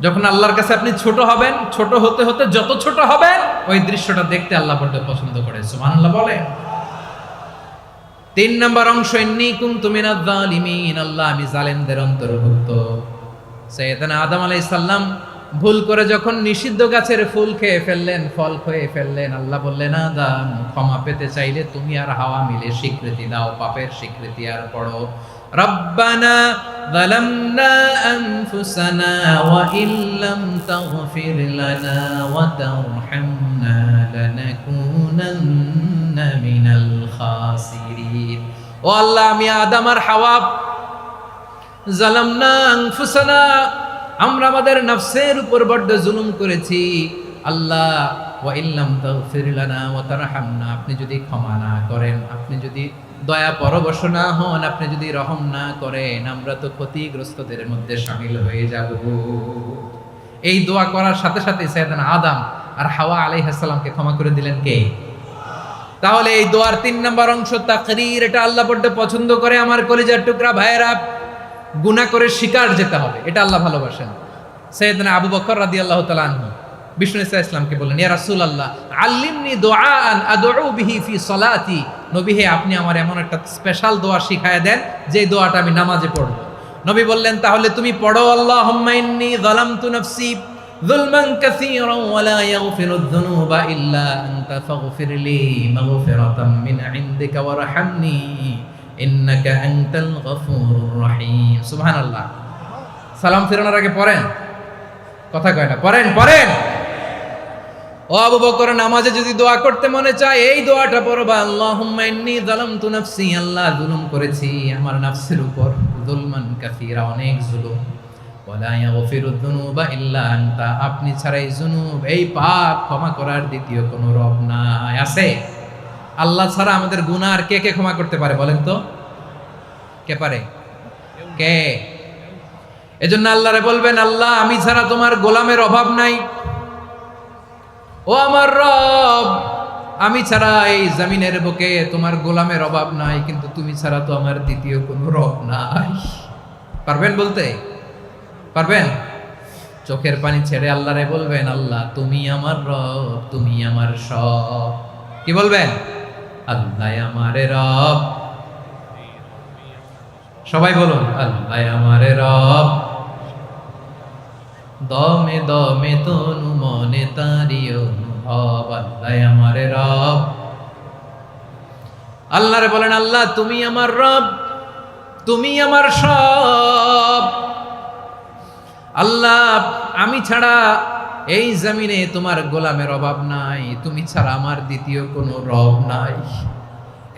যখন আল্লাহর কাছে আপনি ছোট হবেন, ছোট হতে হতে যত ছোট হবেন, ওই দৃশ্যটা দেখতে আল্লাহ বড্ড পছন্দ করে। সুবহানাল্লাহ বলে। তিন নম্বর অংশ ইন্নী কুনতু মিনাজ জালিমিন, আল্লাহ আমি জালেমদের অন্তর্ভুক্ত। সাইয়েদনা আদম আলাইহিস সালাম ভুল করে যখন নিষিদ্ধ গাছের ফুল খেয়ে ফেললেন, ফল খেয়ে ফেললেন, আল্লাহ বললেন আদম ক্ষমা পেতে চাইলে তুমি আর হাওয়া মিলে স্বীকৃতি দাও, পাপের স্বীকৃতি আর পড়ো। রব্বানা যালামনা আনফুসানা ওয়া ইল্লাম তাগফির লানা ওয়া তারহামনা লানাকুনান্না মিনাল খাসিরিন। ও আল্লাহ আমি আদম আর হাওয়া, যালামনা আনফুসানা, আমরা আমাদের নফসের উপর বড্ড জুলুম করেছি। আল্লাহ ওয়া ইল্লাম তাগফির লানা ওয়া তারহামনা, আপনি যদি ক্ষমা না করেন, আপনি যদি দয়া পরবশ না হন, আপনি যদি রহম না করেন, আমরা তো ক্ষতিগ্রস্তদের মধ্যে শামিল হয়ে যাব। এই দোয়া করার সাথে সাথে সাইয়েদনা আদম আর হাওয়া আলাইহিস সালামকে ক্ষমা করে দিলেন কে? তাহলে এই দোয়ার তিন নম্বর অংশ তাকরীর, এটা আল্লাহ বড্ড পছন্দ করে। আমার কলিজার টুকরা ভাইয়েরা, গুনাহ করে শিকার যেতে হবে, এটা আল্লাহ ভালোবাসেন। সাইয়েদনা আবু বকর রাদিয়াল্লাহু তাআলা আনহু বিষ্ণু ইসলামকে বললেন, ইয়া রাসূলুল্লাহ আল্লিমনি দুআআন আদউ বিহি ফি সালাতি, নবী হে আপনি আমার এমন একটা স্পেশাল দোয়া শিখায়া দেন যে দোয়াটা আমি নামাজে পড়ব। নবী বললেন, তাহলে তুমি পড়ো আল্লাহুম্মা ইন্নী যালামতু নাফসি যুলমান কাসীরান ওয়া লা ইয়াগফিরুয যুনুবা ইল্লা আনতা ফাগফিরলি মাগফিরাতাম মিন ইনদিকা ওয়ারহামনি ইন্নাকা আনতাল গফুরুর রহিম। সুবহানাল্লাহ। সালাম ফিরানোর আগে পড়েন, কথা কয় না, পড়েন পড়েন। ও আবু বকর, নামাজে যদি দোয়া করতে মনে চায় এই দোয়াটা পড়বা, আল্লাহুম্মা ইন্নী যালামতু নাফসি, আল্লাহ জুলুম করেছি আমার নফসের উপর, যুলমান কাসীরা, অনেক জুলুম, ওয়া লা ইয়াগফিরুয যুনুবা ইল্লা আনতা, আপনি ছাড়া এই জুনুব, এই পাপ ক্ষমা করার দ্বিতীয় কোনো রব নাই। আছে? আল্লাহ ছাড়া আমাদের গুনাহ আর কে কে ক্ষমা করতে পারে বলেন তো? কে পারে? কে? এজন্য আল্লাহরে বলবেন, আল্লাহ আমি ছাড়া তোমার গোলামের অভাব নাই। ও আমার রব, আমি ছাড়া এই জমিনের বুকে তোমার গোলামের অভাব নাই, কিন্তু তুমি ছাড়া তো আমার দ্বিতীয় কোনো রব নাই। পারবেন বলতে? পারবেন? চোখের পানি ছেড়ে আল্লাহরে বলবেন, আল্লাহ তুমি আমার রব, তুমি আমার সব। কি বলবেন? আল্লাহ আমারে রব। সবাই বলুন, আল্লাহ আমারে রব, দমে দমে তনু মনে তারি অনুভব। আল্লাহ আমারে রব। আল্লাহরে বলেন, আল্লাহ তুমি আমার রব, তুমি আমার সব। আল্লাহ আমি ছাড়া এই জমিনে তোমার গোলামের অভাব নাই, তুমি ছাড়া আমার দ্বিতীয় কোনো রব নাই।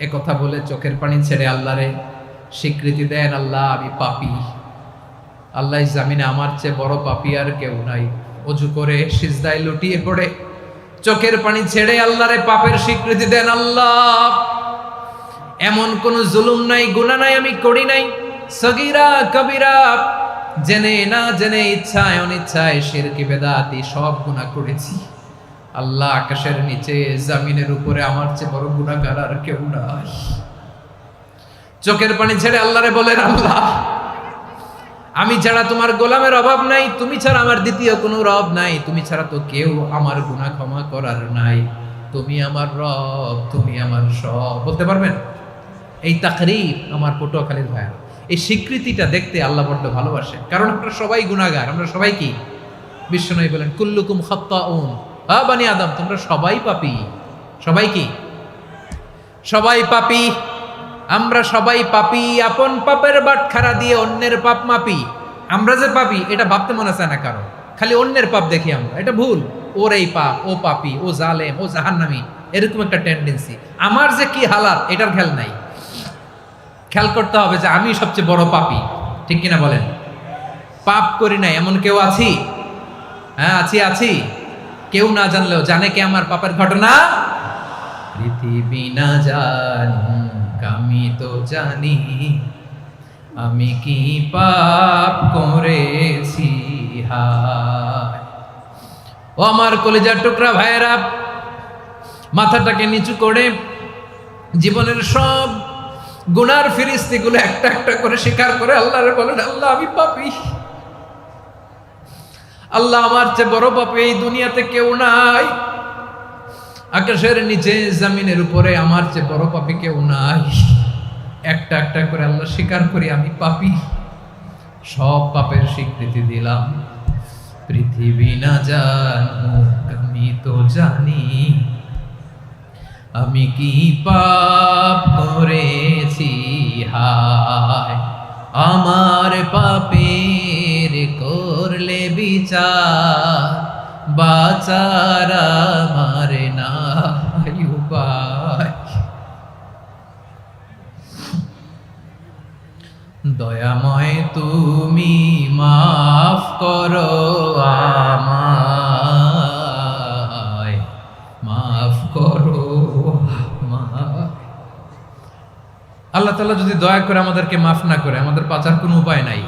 এ কথা বলে চোখের পানি ছেড়ে আল্লাহরে স্বীকৃতি দেন, আল্লাহ আমি পাপী। আল্লাহ জামিনে আমার চেয়ে বড় পাপী আর কেউ নাই। অজু করে সিজদায় লুটিয়ে পড়ে চোখের পানি ছেড়ে আল্লাহরে পাপের স্বীকৃতি দেন, আল্লাহ এমন কোন জুলুম নাই, গুনাহ নাই আমি করি নাই, সগীরা কবিরা, জেনে না জেনে, ইচ্ছায় অনিচ্ছায়, শিরকি বেদাতি সব গুনাহ করেছি। আল্লাহ আকাশের নিচে জমিনের উপরে আমার চেয়ে বড় গুনাহগার আর কেউ নাই। চোখের পানি ছেড়ে আল্লাহরে বলেন, আল্লাহ আমি ছাড়া তোমার গোলামের অভাব নাই, তুমি ছাড়া আমার দ্বিতীয় কোনো রব নাই, তুমি ছাড়া তো কেউ আমার গুনাহ ক্ষমা করার নাই, তুমি আমার রব, তুমি আমার সব। বলতে পারবেন? এই তাকরীর আমার পটুয়াখালীর ভাইয়া, এই স্বীকৃতিটা দেখতে আল্লাহ বড্ড ভালোবাসে, কারণ আমরা সবাই গুনাহগার। আমরা সবাই কি? বিশ্বনবী বলেন, কুল্লুকুম খাত্তাউন, বানি আদম তোমরা সবাই পাপী। সবাই কি? সবাই পাপী। আমরা সবাই পাপী। আপন পাপের বাটখারা দিয়ে অন্যের পাপ মাপি। আমরা যে পাপী এটা ভাবতে মনে চায় না কারণ, খালি অন্যের পাপ দেখি আমরা, এটা ভুল। ওর এই পাপ, ও পাপী, ও জালেম, ও জাহান্নামী, এরকম একটা টেন্ডেন্সি। আমার যে কি হালাত এটার খেয়াল নাই। খেয়াল করতে হবে যে আমি সবচেয়ে বড় পাপী, ঠিক কিনা বলেন? পাপ করি নাই এমন কেউ আছি? হ্যাঁ আছি। কেউ না জানলেও জানে কে আমার পাপের ঘটনা? পৃথিবী না জানুক আমি তো জানি, আমি কি পাপ করেছি হায়। ও আমার কলিজার টুকরা ভাইয়েরা, মাথাটাকে নিচু করে জীবনের সব গুনার ফিরিস্তিগুলো একটা একটা করে স্বীকার করে আল্লাহরে বলেন, আল্লাহ আমি পাপী। আল্লাহ আমার চেয়ে বড় পাপী এই দুনিয়াতে কেউ নাই। আকাশের নিচে জমিনের উপরে আমার চেয়ে বড় পাপী কেউ নাই। একটা একটা করে আল্লাহ স্বীকার করি আমি পাপী, সব পাপের স্বীকৃতি দিলাম। পৃথিবী না জানুক আমি তো জানি, আমি কি পাপ করেছি হায়। আমার পাপের করলে বিচার, বাঁচার আমার নাই উপায়। দয়াময় তুমি মাফ করো আমায়, মাফ করো আমায়। আল্লাহ তাআলা যদি দয়া করে আমাদেরকে মাফ না করে, আমাদের বাঁচার কোনো উপায় নাই।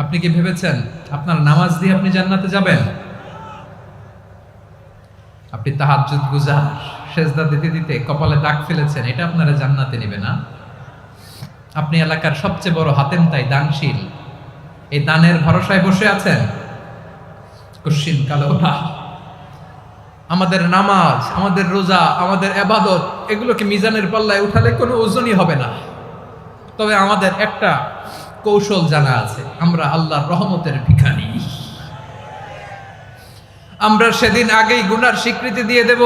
আপনি কি ভেবেছেন আপনার নামাজ দিয়ে আপনি জান্নাতে যাবেন? আপনি তাহাজ্জুদ গুজার, সেজদা দিতে দিতে কপালে দাগ ফেলেছেন, এটা আপনারা জান্নাতে নেবে না। আপনি এলাকার সবচেয়ে বড় হাতেম তাই দানশীল, এই দানের ভরসায় বসে আছেন, কুশ্চিন কালো না। আমাদের নামাজ, আমাদের রোজা, আমাদের ইবাদত, এগুলোকে মিজানের পাল্লায় উঠালে কোনো ওজনই হবে না। তবে আমাদের একটা কৌশল জানা আছে, আমরা আল্লাহর রহমতের ভিখারি। আমরা সেদিন আগেই গুনার স্বীকৃতি দিয়ে দেব।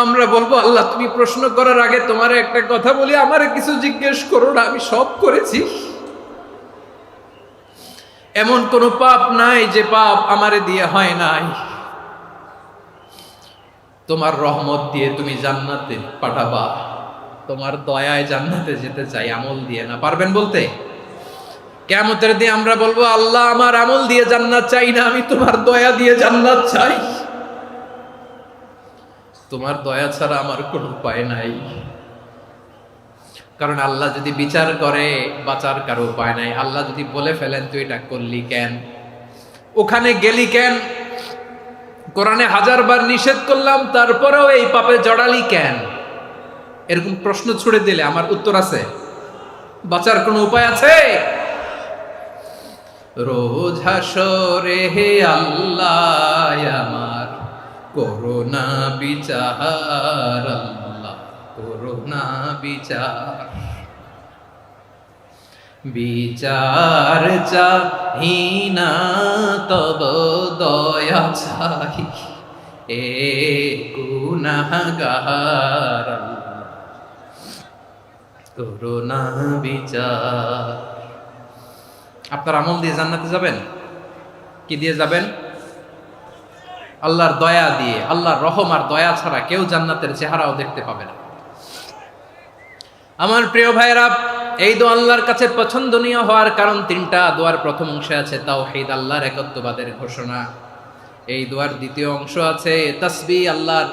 আমরা বলবো, আল্লাহ তুমি প্রশ্ন করার আগে তোমার একটা কথা বলি, আমারে কিছু জিজ্ঞেস করো না, আমি সব করেছি। এমন কোন পাপ নাই যে পাপ আমারে দিয়ে হয় নাই। তোমার রহমত দিয়ে তুমি জান্নাতে পাঠাবা, তোমার দয়ায় জান্নাতে যেতে চাই, আমল দিয়ে না। পারবেন বলতে? কিয়ামতের দিন আমরা বলবো, আল্লাহ আমার আমল দিয়ে জান্নাত চাই না, আমি তোমার দয়া দিয়ে জান্নাত চাই। তোমার দয়া ছাড়া আমার কোনো উপায় নাই। কারণ আল্লাহ যদি বিচার করে বাঁচার কারো উপায় নাই। আল্লাহ যদি বলে ফেলেন তুই এটা করলি কেন, ওখানে গেলি কেন, কোরআনে 1000 বার নিষেধ করলাম তারপরেও এই পাপে জড়ালি কেন, এরকম প্রশ্ন ছুড়ে দিলে আমার উত্তর আছে? বাঁচার কোনো উপায় আছে? রোজ হাসরে হে আল্লাহ আমার করোনা বিচার, আল্লাহ করোনা বিচার, বিচার চাহিনা তব দয়া চাই, এ গুনাহগার আল্লাহ করোনা বিচার। আপনার আমল দিয়ে জান্নাতে যাবেন? কি দিয়ে যাবেন? আল্লাহর দয়া দিয়ে। আল্লাহর রহম আর দয়া ছাড়া কেউ জান্নাতের চেহারাও দেখতে পাবে না। আমার প্রিয় ভাইরা, এই দোয়া আল্লাহর কাছে পছন্দনীয় হওয়ার কারণ 3টা। দোয়ার প্রথম অংশে আছে তাওহীদ, আল্লাহর একত্ববাদের ঘোষণা। এই দোয়ার দ্বিতীয় অংশ আছে তাসবিহ, আল্লাহর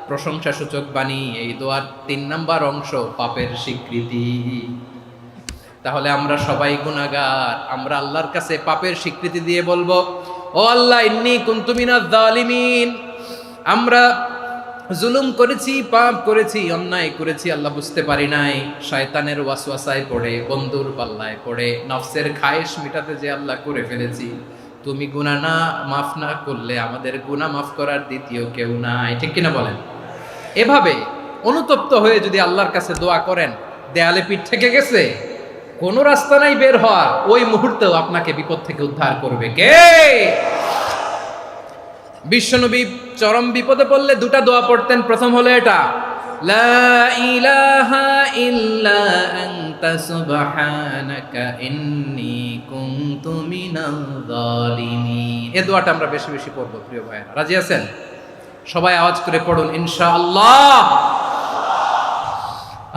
প্রশংসা সূচক বাণী। এই দোয়ার 3 নাম্বার অংশ পাপের স্বীকৃতি। তাহলে আমরা সবাই গুনাহগার, আমরা আল্লাহর কাছে পাপের স্বীকৃতি দিয়ে বলবো, ও আল্লাহ ইন্নী কুনতু মিনাজ জালিমিন, আমরা জুলুম করেছি, পাপ করেছি, অন্যায় করেছি, আল্লাহ বুঝতে পারি নাই, শয়তানের ওয়াসওয়াসায় পড়ে, বন্ধুর পাল্লায় পড়ে, নফসের খায়েশ মিটাতে যে আল্লাহ করে ফেলেছি। তুমি গুনাহ না মাফ না করলে আমাদের গুনাহ মাফ করার দ্বিতীয় কেউ নাই, ঠিক কিনা বলেন? এভাবে অনুতপ্ত হয়ে যদি আল্লাহর কাছে দোয়া করেন, দেয়ালে পিঠ থেকে গেছে, কোনো রাস্তা নাই বের হওয়ার, ওই মুহূর্তেও আপনাকে বিপদ থেকে উদ্ধার করবে কে? বিশ্বনবী চরম বিপদে পড়লে 2টা দোয়া পড়তেন। প্রথম হলো এটা, লা ইলাহা ইল্লা আনতা সুবহানাকা ইন্নী কুনতু মিনাল জালিমিন। এই দোয়াটা আমরা বেশি বেশি পড়ব প্রিয় ভাইরা। রাজি আছেন? সবাই আওয়াজ করে পড়ুন ইনশাআল্লাহ।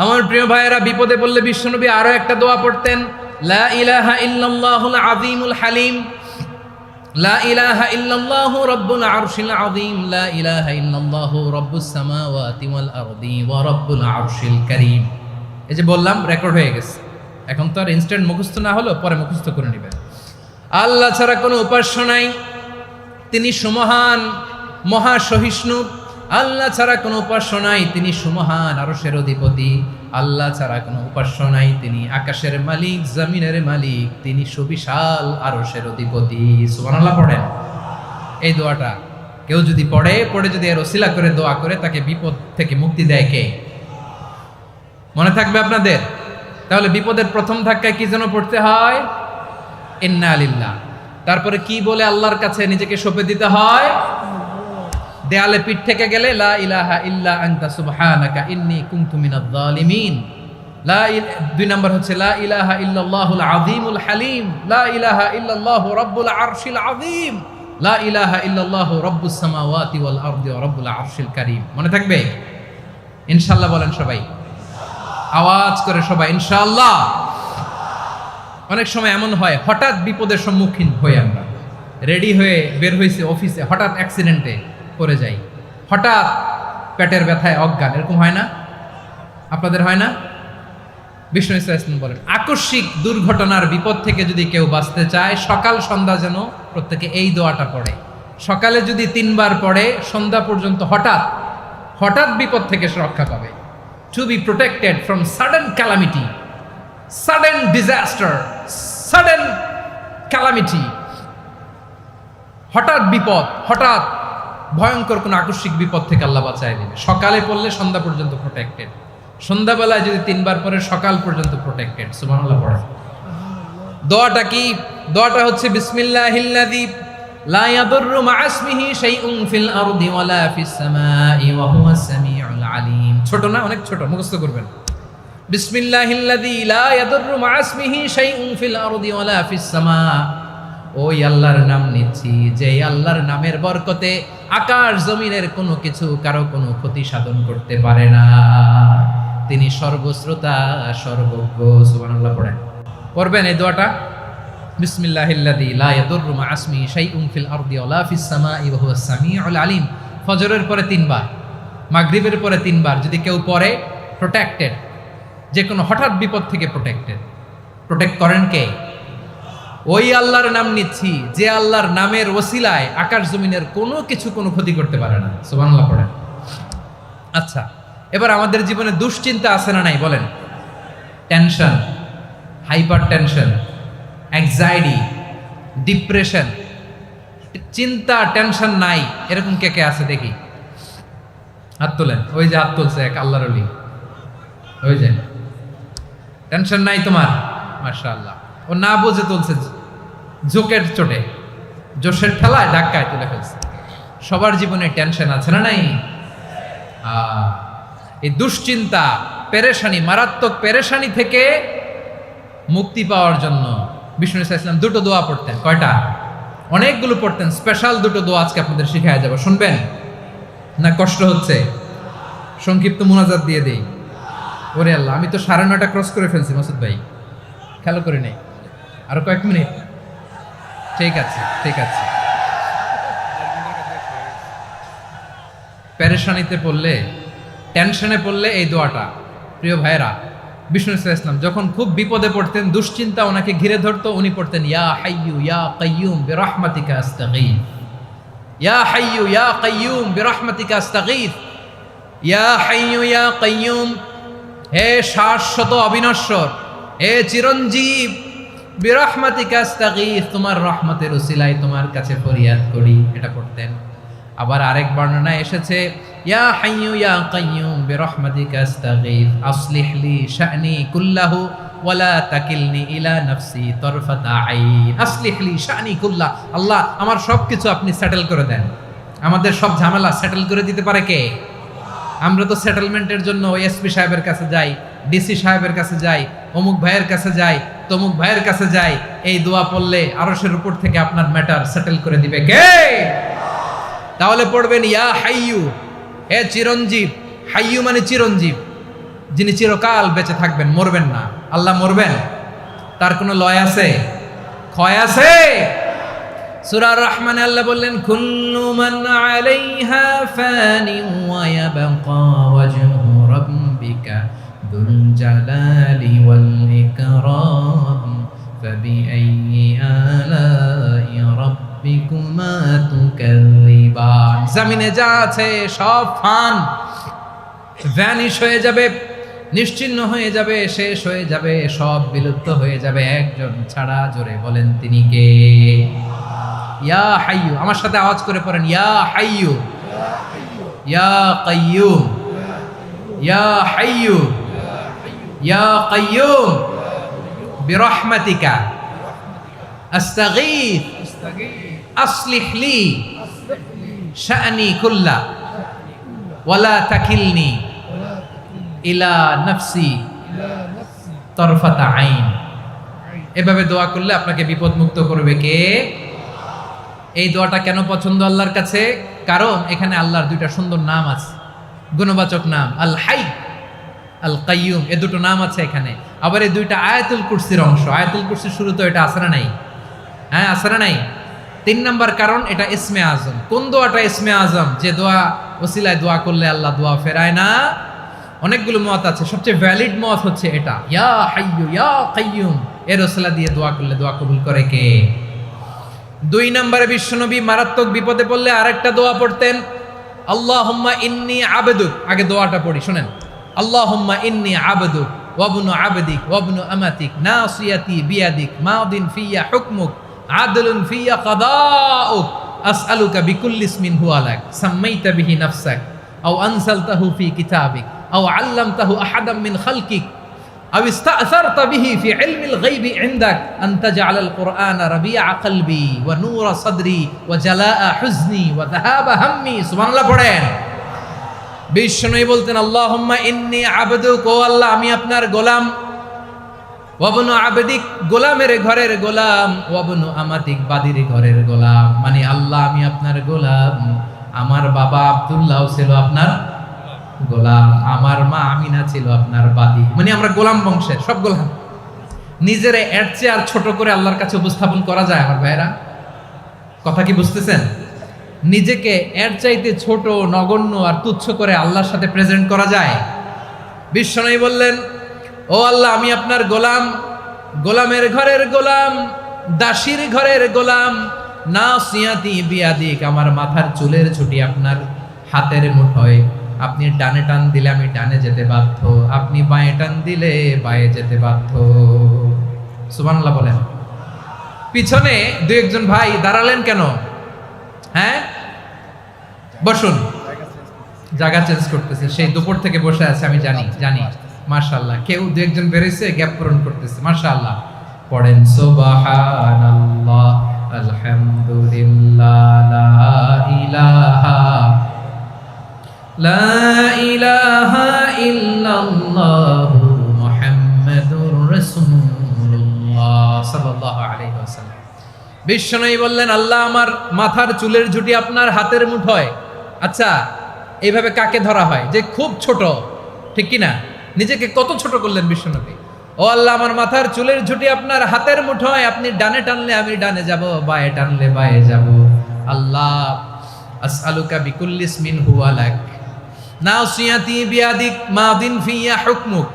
আমার প্রিয় ভাইয়েরা, বিপদে পড়লে বিশ্বনবী আরো একটা দোয়া পড়তেন, লা ইলাহা ইল্লাল্লাহুল আযীমুল হালিম, লা ইলাহা ইল্লাল্লাহু রাব্বুল আরশিল আযীম, লা ইলাহা ইল্লাল্লাহু রাব্বুস সামাওয়াতি ওয়াল আরদি ওয়া রাব্বুল আরশিল কারীম। এই যে বললাম, রেকর্ড হয়ে গেছে। এখন তো আর ইনস্ট্যান্ট মুখস্থ না হলো, পরে মুখস্থ করে নেবেন। আল্লাহ ছাড়া কোনো উপাস্য নাই, তিনি সুমহান, মহা সহিষ্ণু। আল্লাহ ছাড়া কোনো উপাস্য নাই, তিনি সুমহান, আরশের অধিপতি। আল্লাহ ছাড়া কোনো উপাস্য নাই, তিনি আকাশের মালিক, জমিনের মালিক, তিনি সুবিশাল আরশের অধিপতি। সুবহানাল্লাহ পড়েন। এই দোয়াটা কেউ যদি পড়ে যদি এর ওসিলা করে দোয়া করে, তাকে বিপদ থেকে মুক্তি দেয় কে? মনে থাকবে আপনাদের? তাহলে বিপদের প্রথম ধাক্কায় কি যেন পড়তে হয়? ইন্না লিল্লাহ। তারপরে কি বলে আল্লাহর কাছে নিজেকে সঁপে দিতে হয়? দেয়ালে পিঠ থেকে গেলে লা ইলাহা ইল্লা আনতা সুবহানাকা ইন্নী কুনতু মিনাজ জালিমিন। 2 নাম্বার হচ্ছে লা ইলাহা ইল্লাল্লাহুল আযীমুল হালিম, লা ইলাহা ইল্লাল্লাহু রাব্বুল আরশিল আযীম, লা ইলাহা ইল্লাল্লাহু রাব্বুস সামাওয়াতি ওয়াল আরদি ওয়া রাব্বুল আরশিল কারীম। মনে থাকবে? ইনশাআল্লাহ বলেন সবাই, আওয়াজ করে সবাই ইনশাআল্লাহ। অনেক সময় এমন হয়, হঠাৎ বিপদের সম্মুখীন হই আমরা, রেডি হয়ে বের হয়েছে অফিসে, হঠাৎ অ্যাক্সিডেন্টে পড়ে যাই, হঠাৎ পেটের ব্যথায় অজ্ঞান, এরকম হয় না? আপনাদের হয় না? বিষ্ণু ইসলাম বলেন, আকস্মিক দুর্ঘটনার বিপদ থেকে যদি কেউ বাঁচতে চায়, সকাল সন্ধ্যা যেন প্রত্যেকে এই দোয়াটা পড়ে। সকালে যদি 3 বার পড়ে, সন্ধ্যা পর্যন্ত হঠাৎ হঠাৎ বিপদ থেকে সে রক্ষা পাবে। To be protected from sudden calamity, sudden disaster, sudden calamity. হঠাৎ বিপদ, হঠাৎ ভয়ঙ্কর কোন আকস্মিক বিপদ থেকে আল্লাহ বাঁচায় দিবে। সকালে পড়লে সন্ধ্যা পর্যন্ত প্রোটেক্টেড, সন্ধ্যাবেলায় যদি 3 বার পরে সকাল পর্যন্ত প্রোটেক্টেড। সুবহানাল্লাহ পড়ে। দোয়াটা কি? দোয়াটা হচ্ছে বিসমিল্লাহিল্লাযী লা ইয়াদুররু মা'a ইসমিহি শাইউন ফিল আরদি ওয়ালা ফিস সামাই ওয়া হুয়াস সামিউল আলিম। ছোট না? অনেক ছোট, মুখস্থ করবেন। বিসমিল্লাহিল্লাযী লা ইয়াদুররু মা'a ইসমিহি শাইউন ফিল আরদি ওয়ালা ফিস সামা। ওই আল্লাহর নাম নিচ্ছি, যে আল্লাহর নামের বরকতে আকাশ জমিনের কোনো কিছু কারো কোনো ক্ষতি সাধন করতে পারে না। তিনি সর্বশ্রোতা, সর্বজ্ঞ। সুবহানাল্লাহ পড়েন। পড়বেন এই দোয়াটা, বিসমিল্লাহিল্লাযী লা ইয়াদুররু মা'a ইসমিহি শাইউন ফিল আরদি ওয়ালা ফিস সামাই ওয়া হুয়াস সামিউল আলিম। ফজরের পরে 3 বার, মাগরিবের পরে 3 বার যদি কেউ পড়ে, প্রোটেক্টেড। যে কোনো হঠাৎ বিপদ থেকে প্রোটেক্ট করেন কে? ওই আল্লাহর নাম নিচ্ছি যে আল্লাহর নামের ওসিলায় আকাশ জমিনের কোনো কিছু কোনো ক্ষতি করতে পারে না। সুবহানাল্লাহ পড়েন। আচ্ছা, এবার আমাদের জীবনে দুশ্চিন্তা আছে না নাই বলেন? Tension, hyper tension, anxiety, depression, চিন্তা টেনশন নাই এরকম কে কে আছে দেখি, হাত তোলেন। ওই যে হাত তুলছে এক আল্লাহর ওলি, ওই যে টেনশন নাই তোমার, মাশাআল্লাহ। ও না বুঝে তুলছে, জোকের চোটে, জোশের ঠেলায় ধাক্কায় তুলে ফেলছে। সবার জীবনে টেনশন আছে না নাই? এই দুশ্চিন্তা, পেরেশানি, মারাত্মক পেরেশানি থেকে মুক্তি পাওয়ার জন্য বিষ্ণু ইসলাম দুটো দোয়া পড়তেন। কয়টা? অনেকগুলো পড়তেন। স্পেশাল দুটো দোয়া আজকে আপনাদের শিখায়া যাব, শুনবেন না? কষ্ট হচ্ছে? সংক্ষিপ্ত মুনাজাত দিয়ে দেই। ওরে আল্লাহ, আমি তো 9:30 ক্রস করে ফেলছি মাসুদ ভাই, খেয়াল করে নেই। আরো কয়েক মিনিট, ঠিক আছে ঠিক আছে। পেরেশানিতে পড়লে, টেনশনে পড়লে এই দোয়াটা, প্রিয় ভাইরা, বিষ্ণু ইসলাম যখন খুব বিপদে পড়তেন, দুশ্চিন্তা ওনাকে ঘিরে ধরতো, উনি পড়তেন ইয়া হাইয়ু ইয়া কাইয়ুম বিরহমাতিকা আস্তাগীথ, ইয়া হাইয়ু ইয়া কাইয়ুম বিরহমাতিকা আস্তাগীথ, ইয়া হাইয়ু ইয়া কাইয়ুম, হে শাশ্বত অবিনশ্বর, হে চিরঞ্জীব, বিরহমাতিকা আস্তাগীথ, তোমার রহমতের উসিলায় তোমার কাছে ফরিয়াদ করি, এটা পড়তেন। আবার আরেক বর্ণনায় এসেছে ইয়া হাইয়ু ইয়া কাইয়ুম বিরহমাতিকা আস্তাগীথ আসলিহ লি শা'নি কুল্লাহু ওয়ালা তাকিলনি ইলা নাফসি তারফাতা আইন। আসলিহ লি শা'নি কুল্লাহ, আল্লাহ আমার সবকিছু আপনি সেটেল করে দেন। আমাদের সব ঝামেলা সেটেল করে দিতে পারে কে? আমরা তো সেটেলমেন্টের জন্য এসপি সাহেবের কাছে যাই, ডিসি সাহেবের কাছে যাই, অমুক ভাইয়ের কাছে যাই, তমুক ভাইয়ের কাছে যাই। এই দোয়া পড়লে আরশের উপর থেকে আপনার ম্যাটার সেটেল করে দিবে কে? তাহলে পড়বেন ইয়া হাইয়ু, হে চিরঞ্জীব। হাইয়ু মানে চিরঞ্জীব, যিনি চিরকাল বেঁচে থাকবেন, মরবেন না। আল্লাহ মরবেন? তার কোনো লয় আছে? ক্ষয় আছে? সূরা রহমানে আল্লাহ বললেন কুল্লু মান আলাইহা ফানি ওয়া ইয়াবকা ওয়াজহু রাব্বিকা যুল জালালি ওয়াল ইকরাম ফাবিআইয়ি আলাই রাব্বিকুমা তুকাযযিবান। জমিনে যা আছে সব ভ্যানিশ হয়ে যাবে, নিশ্চিহ্ন হয়ে যাবে, শেষ হয়ে যাবে, সব বিলুপ্ত হয়ে যাবে, একজন ছাড়া। জোরে বলেন তিনি কে? ইয়া হাইয়ু, আমার সাথে আওয়াজ করে পড়েন ইয়া হাইয়ু ইয়া কাইয়ুম ইয়া হাইয়ু ইয়া কাইয়ুম বিরহমাতিকা আস্তাগীথ আসলিহ লি শা'নি কুল্লা ওয়ালা তাকিলনি ইলা নাফসি তারফাতা আইন। এভাবে দোয়া করলে আপনাকে বিপদ মুক্ত করবে কে? এই দোয়াটা কেন পছন্দ আল্লাহর কাছে? কারণ এখানে আল্লাহর দুইটা সুন্দর নাম আছে, গুণবাচক নাম, আল হাই, আল কাইয়ুম, এই দুটো নাম আছে এখানে। আবার এই দুইটা আয়াতুল কুরসির অংশ। আয়াতুল কুরসির শুরু তো এটা আছে না নাই? হ্যাঁ, আছে না নাই? 3 নাম্বার কারণ, এটা ইসমে আজম। কোন দোয়াটা ইসমে আজম? যে দোয়া ওসিলায় দোয়া করলে আল্লাহ দোয়া ফেরায় না। অনেকগুলো মত আছে, সবচেয়ে ভ্যালিড মত হচ্ছে এটা, ইয়া হাইয়ু ইয়া কাইয়ুম, এর ওসিলা দিয়ে দোয়া করলে দোয়া কবুল করে কে? 2 নম্বরে বিশ্বনবী মারাত্মক বিপদে পড়লে আরেকটা দোয়া পড়তেন, আল্লাহুম্মা ইন্নী আবদুক। আগে দোয়াটা পড়ি, শুনেন। আল্লাহুম্মা ইন্নী আবদুক ওয়া ইবনু আবদিক ওয়া ইবনু আমাতিক নাসিয়াতি বিয়াদিক মাদিন ফিয়া হুকমুক আদলুন ফিয়া কাদাউক আসআলুকা বিকুল্লি ইসমিন হুয়া লাক সাম্মাইতা বিহি নাফসাক আও আনসালতাহু ফি কিতাবিক আও আল্লামতাহু আহাদাম মিন খালকিক أو استأثرت به في علم الغيب عندك أن تجعل القرآن ربيع قلبي ونور صدري وجلاء حزني وذهاب همي। سبحان الله পড়েন। বিশ্বনবী বলতেন আল্লাহুম্মা ইন্নী আবদুক, ও আল্লাহ আমি আপনার গোলাম, ওয়া ইবনু আবদিক, গোলামের ঘরের গোলাম, ওয়া ইবনু আমাতিক, বাদীর ঘরের গোলাম। মানে আল্লাহ আমি আপনার গোলাম, আমার বাবা আব্দুল্লাহ ছিল আপনার গোলাম, আমার মা আমিনা ছিল আপনার বাদী। মানে আমরা গোলাম বংশের, সব গোলাম। নিজের এর চেয়ে আর ছোট করে আল্লাহর কাছে উপস্থাপন করা যায় আমার ভাইরা? কথা কি বুঝতেছেন? নিজেকে এর চাইতে ছোট, নগণ্য আর তুচ্ছ করে আল্লাহর সাথে প্রেজেন্ট করা যায়? বিশ্বনবী বললেন ও আল্লাহ, আমি আপনার গোলাম, গোলামের ঘরের গোলাম, দাসীর ঘরের গোলাম। নাসিয়াতি বিয়াদিক, আমার মাথার চুলের ছুটি আপনার হাতের মুঠোয়। আপনি ডানে টান দিলে আমি ডানে যেতে বাধ্য, আপনি বাঁয়ে টান দিলে বাঁয়ে যেতে বাধ্য। সুবহানাল্লাহ বলেন। পিছনে দুই একজন ভাই দাঁড়ালেন কেন? হ্যাঁ, বসুন। জায়গা চেঞ্জ করতেছে, সেই দুপুর থেকে বসে আছে, আমি জানি। মাশাআল্লাহ, কেউ দু একজন বেরিয়েছে, গ্যাপ পূরণ করতেছে। মাশাআল্লাহ, পড়েন সুবহানাল্লাহ, আলহামদুলিল্লাহ, লা ইলাহা ইল্লাল্লাহু মুহাম্মাদুর রাসূলুল্লাহ সাল্লাল্লাহু আলাইহি ওয়াসাল্লাম। বিশ্বনবী বললেন, আল্লাহ, আমার মাথার চুলের ঝুঁটি আপনার হাতের মুঠোয়। আচ্ছা, এইভাবে কাকে ধরা হয়? যে খুব ছোট, ঠিক কি না? নিজেকে কত ছোট করলেন বিশ্বনবী। ও আল্লাহ, আমার মাথার চুলের ঝুঁটি আপনার হাতের মুঠোয়, আপনি ডানে টানলে আমি ডানে যাব, বাঁয়ে টানলে বাঁয়ে যাব। আল্লাহ, আসআলুকা বিকুল্লি ইসমিন হুয়া লাক, নাসিয়াতি বিয়াদিক, মাদিন ফিয়া হুকমুক।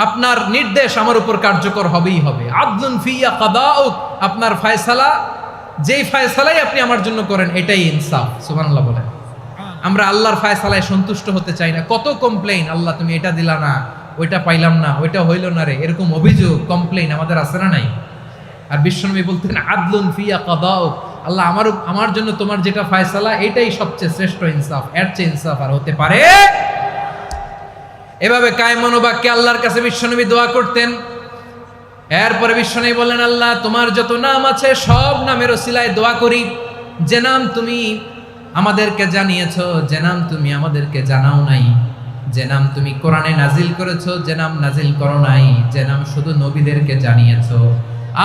আপনার নির্দেশ আমার উপর কার্যকর হবেই হবে। আদলুন ফিয়া কাদাউক, আপনার ফয়সালা, যেই ফয়সালাই আপনি আমার জন্য করেন এটাই ইনসাফ। সুবহানাল্লাহ বলেন। আমরা আল্লাহর ফয়সালায় সন্তুষ্ট হতে চাই না। কত কমপ্লেইন, আল্লাহ তুমি এটা দিলা না, ওইটা পাইলাম না, ওইটা হইল না রে, এরকম অভিযোগ, কমপ্লেইন আমাদের আছে না নাই? আর বিশ্বনবী বলতেন, আদলুন ফিয়া কাদাউক, আল্লাহ, আমার জন্য তোমার যেটা ফয়সালা এটাই সবচেয়ে শ্রেষ্ঠ ইনসাফ, এর চেয়ে ইনসাফ আর হতে পারে। এভাবে কায়মান বাক্যে আল্লাহর কাছে বিশ্বনবী দোয়া করতেন। এরপরে বিশ্বনবী বললেন, আল্লাহ, তোমার যত নাম আছে সব নামের ওসিলায় দোয়া করি, যে নাম তুমি আমাদেরকে জানিয়েছো, যে নাম তুমি আমাদেরকে জানাও নাই, যে নাম তুমি কোরআনে নাজিল করেছো, যে নাম নাজিল করো নাই, যে নাম শুধু নবীদেরকে জানিয়েছো।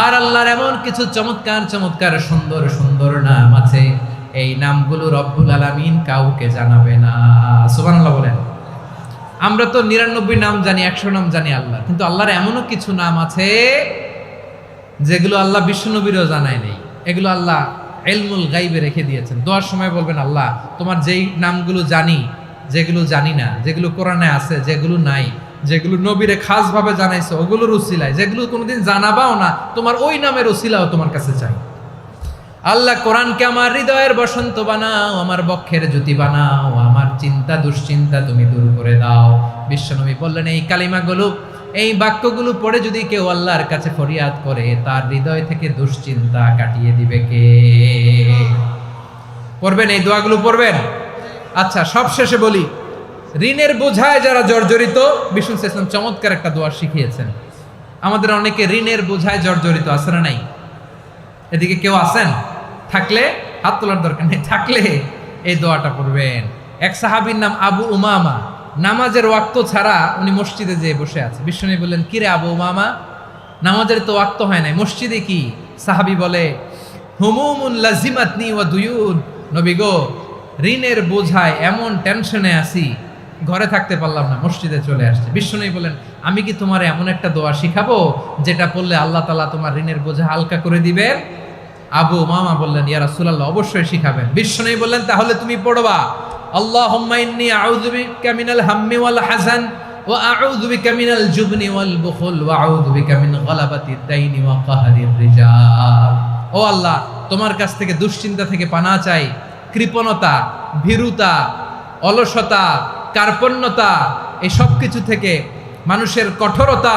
আর আল্লাহর এমন কিছু চমৎকার চমৎকার সুন্দর সুন্দর নাম আছে, এই নামগুলো রব্বুল আলামিন কাউকে জানাবে না। সুবহানাল্লাহ বলেন। আমরা তো 99 নাম জানি, 100 নাম জানি আল্লাহ, কিন্তু আল্লাহর এমনও কিছু নাম আছে যেগুলো আল্লাহ বিশ্বনবীরও জানায় নেই। এগুলো আল্লাহ ইলমুল গায়বে রেখে দিয়েছেন। দোয়ার সময় বলবেন, আল্লাহ, তোমার যেই নামগুলো জানি, যেগুলো জানি না, যেগুলো কোরআনে আছে, যেগুলো নাই, যেগুলো নবীরে খাস ভাবে জানাইছো ওগুলোর উসিলায়, যেগুলো কোনোদিন জানাবাও না, তোমার ওই নামের উসিলাও তোমার কাছে চাই। আল্লাহ, কোরআনকে আমার হৃদয়ের বসন্ত বানাও, আমার বক্ষের জ্যোতি বানাও, আমার চিন্তা দুশ্চিন্তা তুমি দূর করে দাও। বিশ্বনবী বললেন, এই কালিমাগুলো, এই বাক্যগুলো পড়ে যদি কেউ আল্লাহর কাছে ফরিয়াদ করে, তার হৃদয় থেকে দুশ্চিন্তা কাটিয়ে দিবে কে? পড়বেন, এই দোয়াগুলো পড়বেন। আচ্ছা, সব শেষে বলি, ঋণের বোঝায় যারা জর্জরিত, বিষ্ণু ইসলাম চমৎকার একটা দোয়া শিখিয়েছেন। আমাদের অনেকে ঋণের বোঝায় জর্জরিত, আছে না নাই? এদিকে কেউ আছেন? থাকলে হাত তোলার দরকার নেই, থাকলে এই দোয়াটা পড়বেন। এক সাহাবীর নাম আবু উমামা, নামাজের ওয়াক্ত ছাড়া উনি মসজিদে যেয়ে বসে আছে। বিশ্বনবী বললেন, কি রে আবু উমামা, নামাজের তো ওয়াক্ত হয় নাই, মসজিদে কি? সাহাবী বলে, হুমুমুন লাজিমাতনি ওয়া দুয়ুন, নবী গো, ঋণের বোঝায় এমন টেনশনে আছি, ঘরে থাকতে পারলাম না, মসজিদে চলে আসছে। বিশ্বনবী বলেন, আমি কি তোমার এমন একটা দোয়া শিখাবো যেটা পড়লে আল্লাহ তাআলা তোমার ঋণের বোঝা হালকা করে দিবেন? আবু উমামা বললেন, ইয়া রাসূলুল্লাহ, অবশ্যই শিখাবেন। বিশ্বনবী বললেন, তাহলে তুমি পড়বা, আল্লাহুম্মা ইন্নী আউযু বিকা মিনাল হাম্মি ওয়াল হাযান ওয়া আউযু বিকা মিনাল জুবনি ওয়াল বুখল ওয়া আউযু বিকা মিন গালাবাতিদ দাইনি ওয়া কাহরির রিজাল। ও আল্লাহ, তোমার কাছ থেকে দুশ্চিন্তা থেকে পানাহ চাই, কৃপণতা, ভীরুতা, অলসতা, কার্পণ্যতা, এই সব কিছু থেকে, মানুষের কঠোরতা,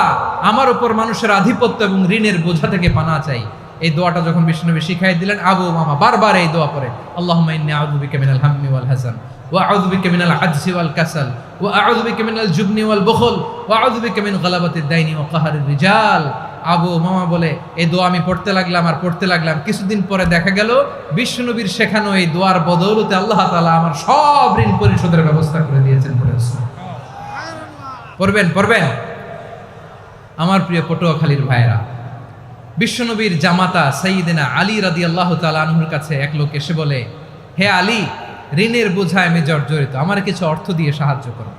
আমার উপর মানুষের আধিপত্য এবং ঋণের বোঝা থেকে পানাহ চাই। এই দোয়াটা যখন বিশ্বনবী শিখাই দিলেন, আবু উমামা বারবার এই দোয়া পড়ে, আল্লাহুম্মা ইন্নী আউযু বিকা মিনাল হাম্মি ওয়াল হাযান ওয়া আউযু বিকা মিনাল আজজি ওয়াল কাসাল ওয়া আউযু বিকা মিনাল জুবনি ওয়াল বুখল ওয়া আউযু বিকা মিন গালাবাতিদ দাইনি ওয়া কাহরির রিজাল। আবু উমামা বলে, এই দোয়া আমি পড়তে লাগলাম। কিছুদিন পরে দেখা গেল বিশ্বনবীর শেখানো এই দোয়ার বদৌলতে আল্লাহ তাআলা আমার সব ঋণ পরিশোধের ব্যবস্থা করে দিয়েছেন। পড়বেন। আমার প্রিয় পটুয়াখালীর ভাইরা, বিশ্বনবীর জামাতা সাইয়্যিদিনা আলী রাদিয়াল্লাহু তাআলা আনহুর কাছে এক লোক এসে বলে, হে আলী, ঋণের বোঝায় আমি জর্জরিত, আমার কিছু অর্থ দিয়ে সাহায্য করো।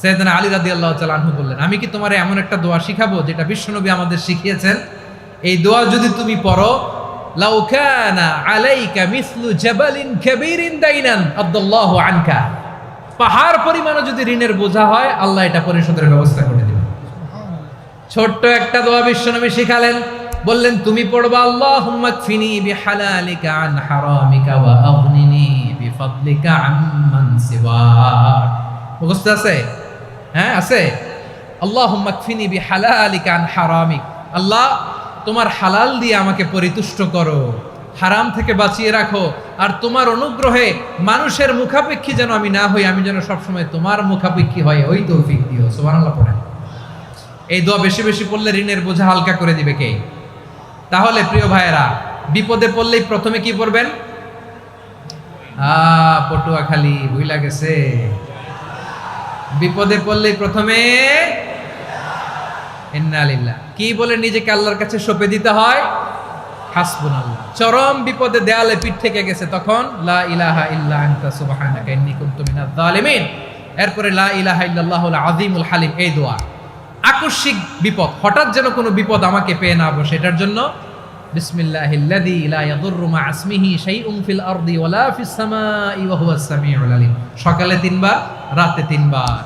সাইয়্যিদিনা আলী রাদিয়াল্লাহু তাআলা আনহু বললেন, আমি কি তোমারে এমন একটা দোয়া শিখাবো যেটা বিশ্বনবী আমাদের শিখিয়েছেন? এই দোয়া যদি তুমি পড়ো, লাউ কানা আলাইকা মিসলু জাবালিন কাবীরিন দাইনান আদাল্লাহু আনকা, পাহাড় পরিমাণও যদি ঋণের বোঝা হয়, আল্লাহ এটা পরিশোধের ব্যবস্থা করে দিবেন। ছোট্ট একটা দোয়া বিশ্বনবী শিখালেন, বললেন তুমি পড়বা আল্লাহুম্মা কফিনি বিহালালিকা আন হারামিকা ওয়া আগনিনি বিফাদলিকা আম্মান সিওয়াক। মুখস্থ আছে? হ্যাঁ আছে। আল্লাহুম্মা কফিনি বিহালালিকা আন হারামিক, আল্লাহ তোমার হালাল দিয়ে আমাকে পরিতুষ্ট করো, হারাম থেকে বাঁচিয়ে রাখো, আর তোমার অনুগ্রহে মানুষের মুখাপেক্ষী যেন আমি না হই, আমি যেন সবসময় তোমার মুখাপেক্ষী হয়, ওই তৌফিক দিও। সুবহানাল্লাহ পড়েন। এই দোয়া বেশি বেশি পড়লে ঋণের বোঝা হালকা করে দিবে কে? তাহলে প্রিয় ভাইয়েরা, বিপদে পড়লেই প্রথমে কি পড়বেন? পটুয়াখালী ভুইলা গেছে। বিপদে পড়লেই প্রথমে ইন্না লিল্লাহ কি বলে নিজেকে আল্লাহর কাছে সঁপে দিতে হয়? হাসবুনাল্লাহ। চরম বিপদে দেয়ালে পিঠ থেকে গেছে, তখন লা ইলাহা ইল্লা আনতা সুবহানাকা ইন্নী কুনতু মিনাজ জালিমিন। এরপরে লা ইলাহা ইল্লাল্লাহুল আযীমুল হালিম, এই দোয়া। আকস্মিক বিপদ, হঠাৎ যেন কোনো বিপদ আমাকে পেয়ে না বসে, এটার জন্য বিসমিল্লাহিল্লাযী লা ইয়াদুররু মা ইসমিহি শাইউন ফিল আরদি ওয়ালা ফিস সামাই ওয়া হুয়াস সামিউল আলিম। সকালে 3 বার, রাতে 3 বার।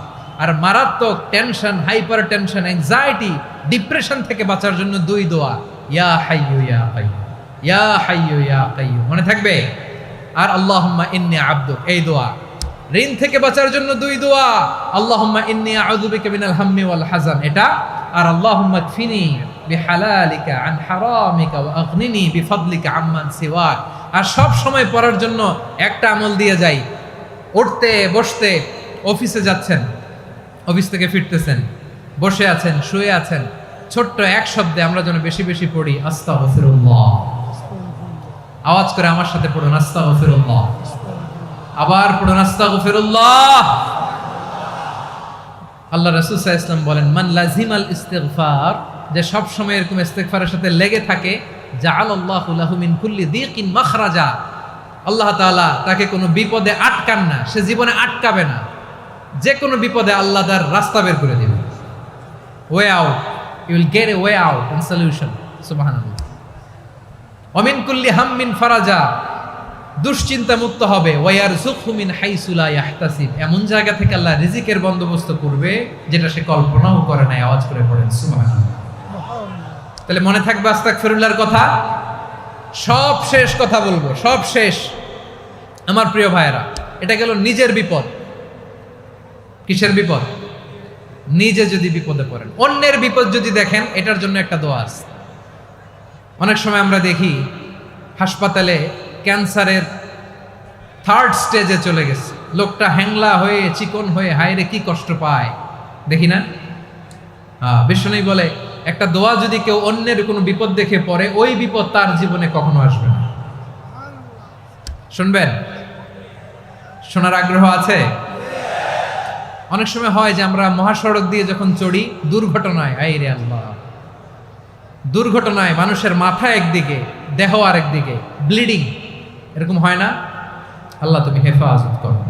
আর মারাত্মক tension, hyper tension, anxiety, depression থেকে বাঁচার জন্য 2 দোয়া, ইয়া হাইয়্যু ইয়া কাইয়্যুম, ইয়া হাইয়্যু ইয়া কাইয়্যুম, মনে থাকবে? আর আল্লাহুম্মা ইন্নী আবদুক, এই দোয়া। ঋণ থেকে বাঁচার জন্য 2 দোয়া, আল্লাহুম্মা ইন্নী আউযু বিকা মিনাল হাম্মি ওয়াল হাযান, এটা। আর আল্লাহুম্মা কফিনি বিহালালিকা আন হারামিকা ওয়া আগনিনি বিফাদলিকা আম্মান সিওয়াক। আর সব সময় পড়ার জন্য একটা আমল দিয়ে যাই, উঠতে বসতে, অফিসে যাচ্ছেন, অফিস থেকে ফিরতেছেন, বসে আছেন, শুয়ে আছেন, ছোট্ট এক শব্দে আমরা যেন বেশি বেশি পড়ি আস্তাগফিরুল্লাহ। আওয়াজ করে আমার সাথে পড়ুন আস্তাগফিরুল্লাহ। আবার পড়ুন আস্তাগফিরুল্লাহ। আল্লাহ রাসূল সাল্লাল্লাহু আলাইহি ওয়াসাল্লাম বলেন, মান লাজিমাল ইস্তিগফার, যে সব সময় এরকম ইস্তিগফারের সাথে লেগে থাকে, জাআলাল্লাহু লাহু মিন কুল্লি দিকিন মাখরাজা, আল্লাহ তাআলা তাকে কোনো বিপদে আটকান না, সে জীবনে আটকাবে না, যে কোনো বিপদে আল্লাহ তার রাস্তা বের করে দিবে। Way out, you will get a way out and solution. সুবহানাল্লাহ। ওয়া মিন কুল্লি হাম্মিন ফারাজা, দুশ্চিন্তা মুক্ত হবে। ওয়ায়ারযুকহু মিন হাইসু লা ইয়াহতাসিব, এমন জায়গা থেকে আল্লাহ রিজিকের বন্দোবস্ত করবে যেটা সে কল্পনাও করে নাই। আওয়াজ করে পড়েন সুবহানাল্লাহ। তাহলে মনে থাকবে আস্তাগফিরুল্লাহর কথা। সব শেষ কথা বলবো, সব শেষ আমার প্রিয় ভাইয়েরা। এটা গেল নিজের বিপদ। কিসের বিপদ? নিজে যদি বিপদে পড়েন। অন্যের বিপদ যদি দেখেন, এটার জন্য একটা দোয়া আছে। অনেক সময় আমরা দেখি হাসপাতালে ক্যান্সারের 3rd স্টেজে চলে গেছে, লোকটা হ্যাংলা হয়ে, চিকন হয়ে, হায়রে কি কষ্ট পায়, দেখি না? বিষ্ণু বলে, একটা দোয়া যদি কেউ অন্যের কোনো বিপদ দেখে পড়ে, ওই বিপদ তার জীবনে কখনো আসবে না। শুনবেন? শোনার আগ্রহ আছে? অনেক সময় হয় যে আমরা মহাসড়ক দিয়ে যখন চড়ি, দুর্ঘটনায়, আইরে আল্লাহ, দুর্ঘটনায় মানুষের মাথা একদিকে, দেহ আরেকদিকে, ব্লিডিং, এরকম হয় না? আল্লাহ তুমি হেফাজত করো।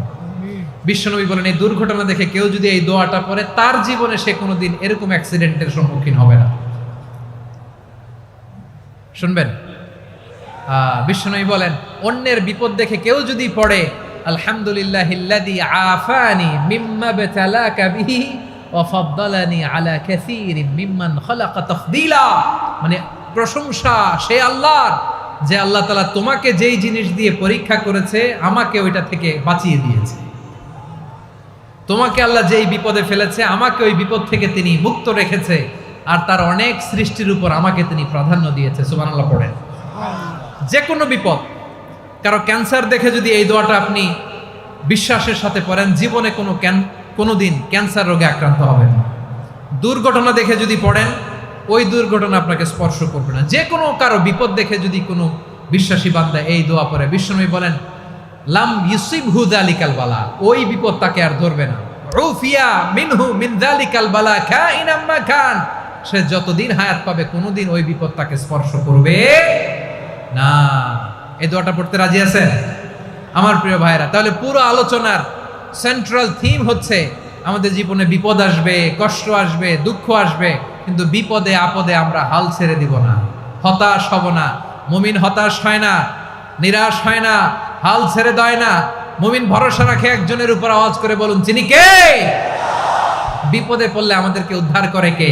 বিশ্বনবী বলেন, এই দুর্ঘটনা দেখে কেউ যদি এই দোয়াটা পড়ে, তার জীবনে সে কোনোদিন এরকম অ্যাক্সিডেন্টের সম্মুখীন হবে না। শুনবেন? বিশ্বনবী বলেন, অন্যের বিপদ দেখে কেউ যদি পড়ে, আলহামদুলিল্লাহিল্লাযী আফানি মিম্মা বাতালাকা বিহি ওয়া ফাদ্দালানি আলা কাসীরিম মিম্মান খালাকা তাফদীলা, মানে প্রশংসা সে আল্লাহর, যে আল্লাহ তাআলা তোমাকে যেই জিনিস দিয়ে পরীক্ষা করেছে, আমাকে ওইটা থেকে বাঁচিয়ে দিয়েছে। তোমাকে আল্লাহ যেই বিপদে ফেলেছে, আমাকে ওই বিপদ থেকে তিনি মুক্ত রেখেছে, আর তার অনেক সৃষ্টির উপর আমাকে তিনি প্রাধান্য দিয়েছে। সুবহানাল্লাহ পড়েন। যে কোনো বিপদ, কারো ক্যান্সার দেখে যদি এই দোয়াটা আপনি বিশ্বাসের সাথে পড়েন, জীবনে কোনোদিন ক্যান্সার রোগে আক্রান্ত হবেন না। দুর্ঘটনা দেখে যদি পড়েন, ওই দুর্ঘটনা আপনাকে স্পর্শ করবে না। যে কোনো কারো বিপদ দেখে যদি কোনো বিশ্বাসী বান্দা এই দোয়া পড়ে, বিশ্বনবী বলেন, লাম ইউসিবহু যালিকাল বালা, ওই বিপদ তাকে আর ধরবে না। উফিয়া মিনহু মিন যালিকাল বালা কাইনাম মা কান, সে যতদিন হায়াত পাবে কোনোদিন ওই বিপদ তাকে স্পর্শ করবে না। এই দোয়াটা পড়তে রাজি আছেন আমার প্রিয় ভাইরা? তাহলে পুরো আলোচনার সেন্ট্রাল থিম হচ্ছে, আমাদের জীবনে বিপদ আসবে, কষ্ট আসবে, দুঃখ আসবে, কিন্তু বিপদে আপদে আমরা হাল ছেড়ে দিব না, হতাশ হব না। মুমিন হতাশ হয় না, নিরাশ হয় না, হাল ছেড়ে দেয় না। মুমিন ভরসা রাখে একজনের উপর। আওয়াজ করে বলুন, যিনি কে? বিপদে পড়লে আমাদেরকে উদ্ধার করে কে?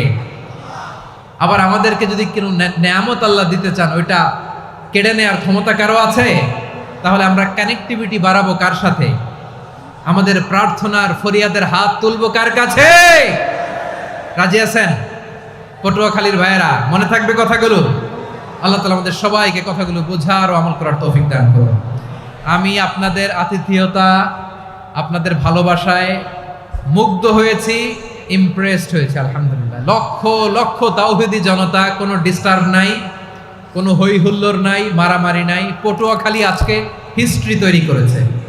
আবার আমাদেরকে যদি কোনো নেয়ামত আল্লাহ দিতে চান, ওইটা কেড়ে নেওয়ার ক্ষমতা কারো আছে? তাহলে আমরা কানেক্টিভিটি বাড়াবো কার সাথে? আমাদের প্রার্থনার ফরিয়াদের হাত তুলবো কার কাছে? রাজি আছেন পটুয়াখালীর ভাইয়েরা? মনে থাকবে কথাগুলো? আল্লাহ তাআলা আমাদের সবাইকে কথাগুলো বোঝার ও আমল করার তৌফিক দান করুন। আমি আপনাদের আতিথেয়তা, আপনাদের ভালোবাসায় মুগ্ধ হয়েছি, ইমপ্রেসড হয়েছে। আলহামদুলিল্লাহ। লক্ষ লক্ষ তাওহীদি জনতা, কোনো ডিস্টার্ব নাই, কোনো হই হুল্লোড় নাই, মারামারি নাই। পটুয়াখালী আজকে হিস্ট্রি তৈরি করেছে।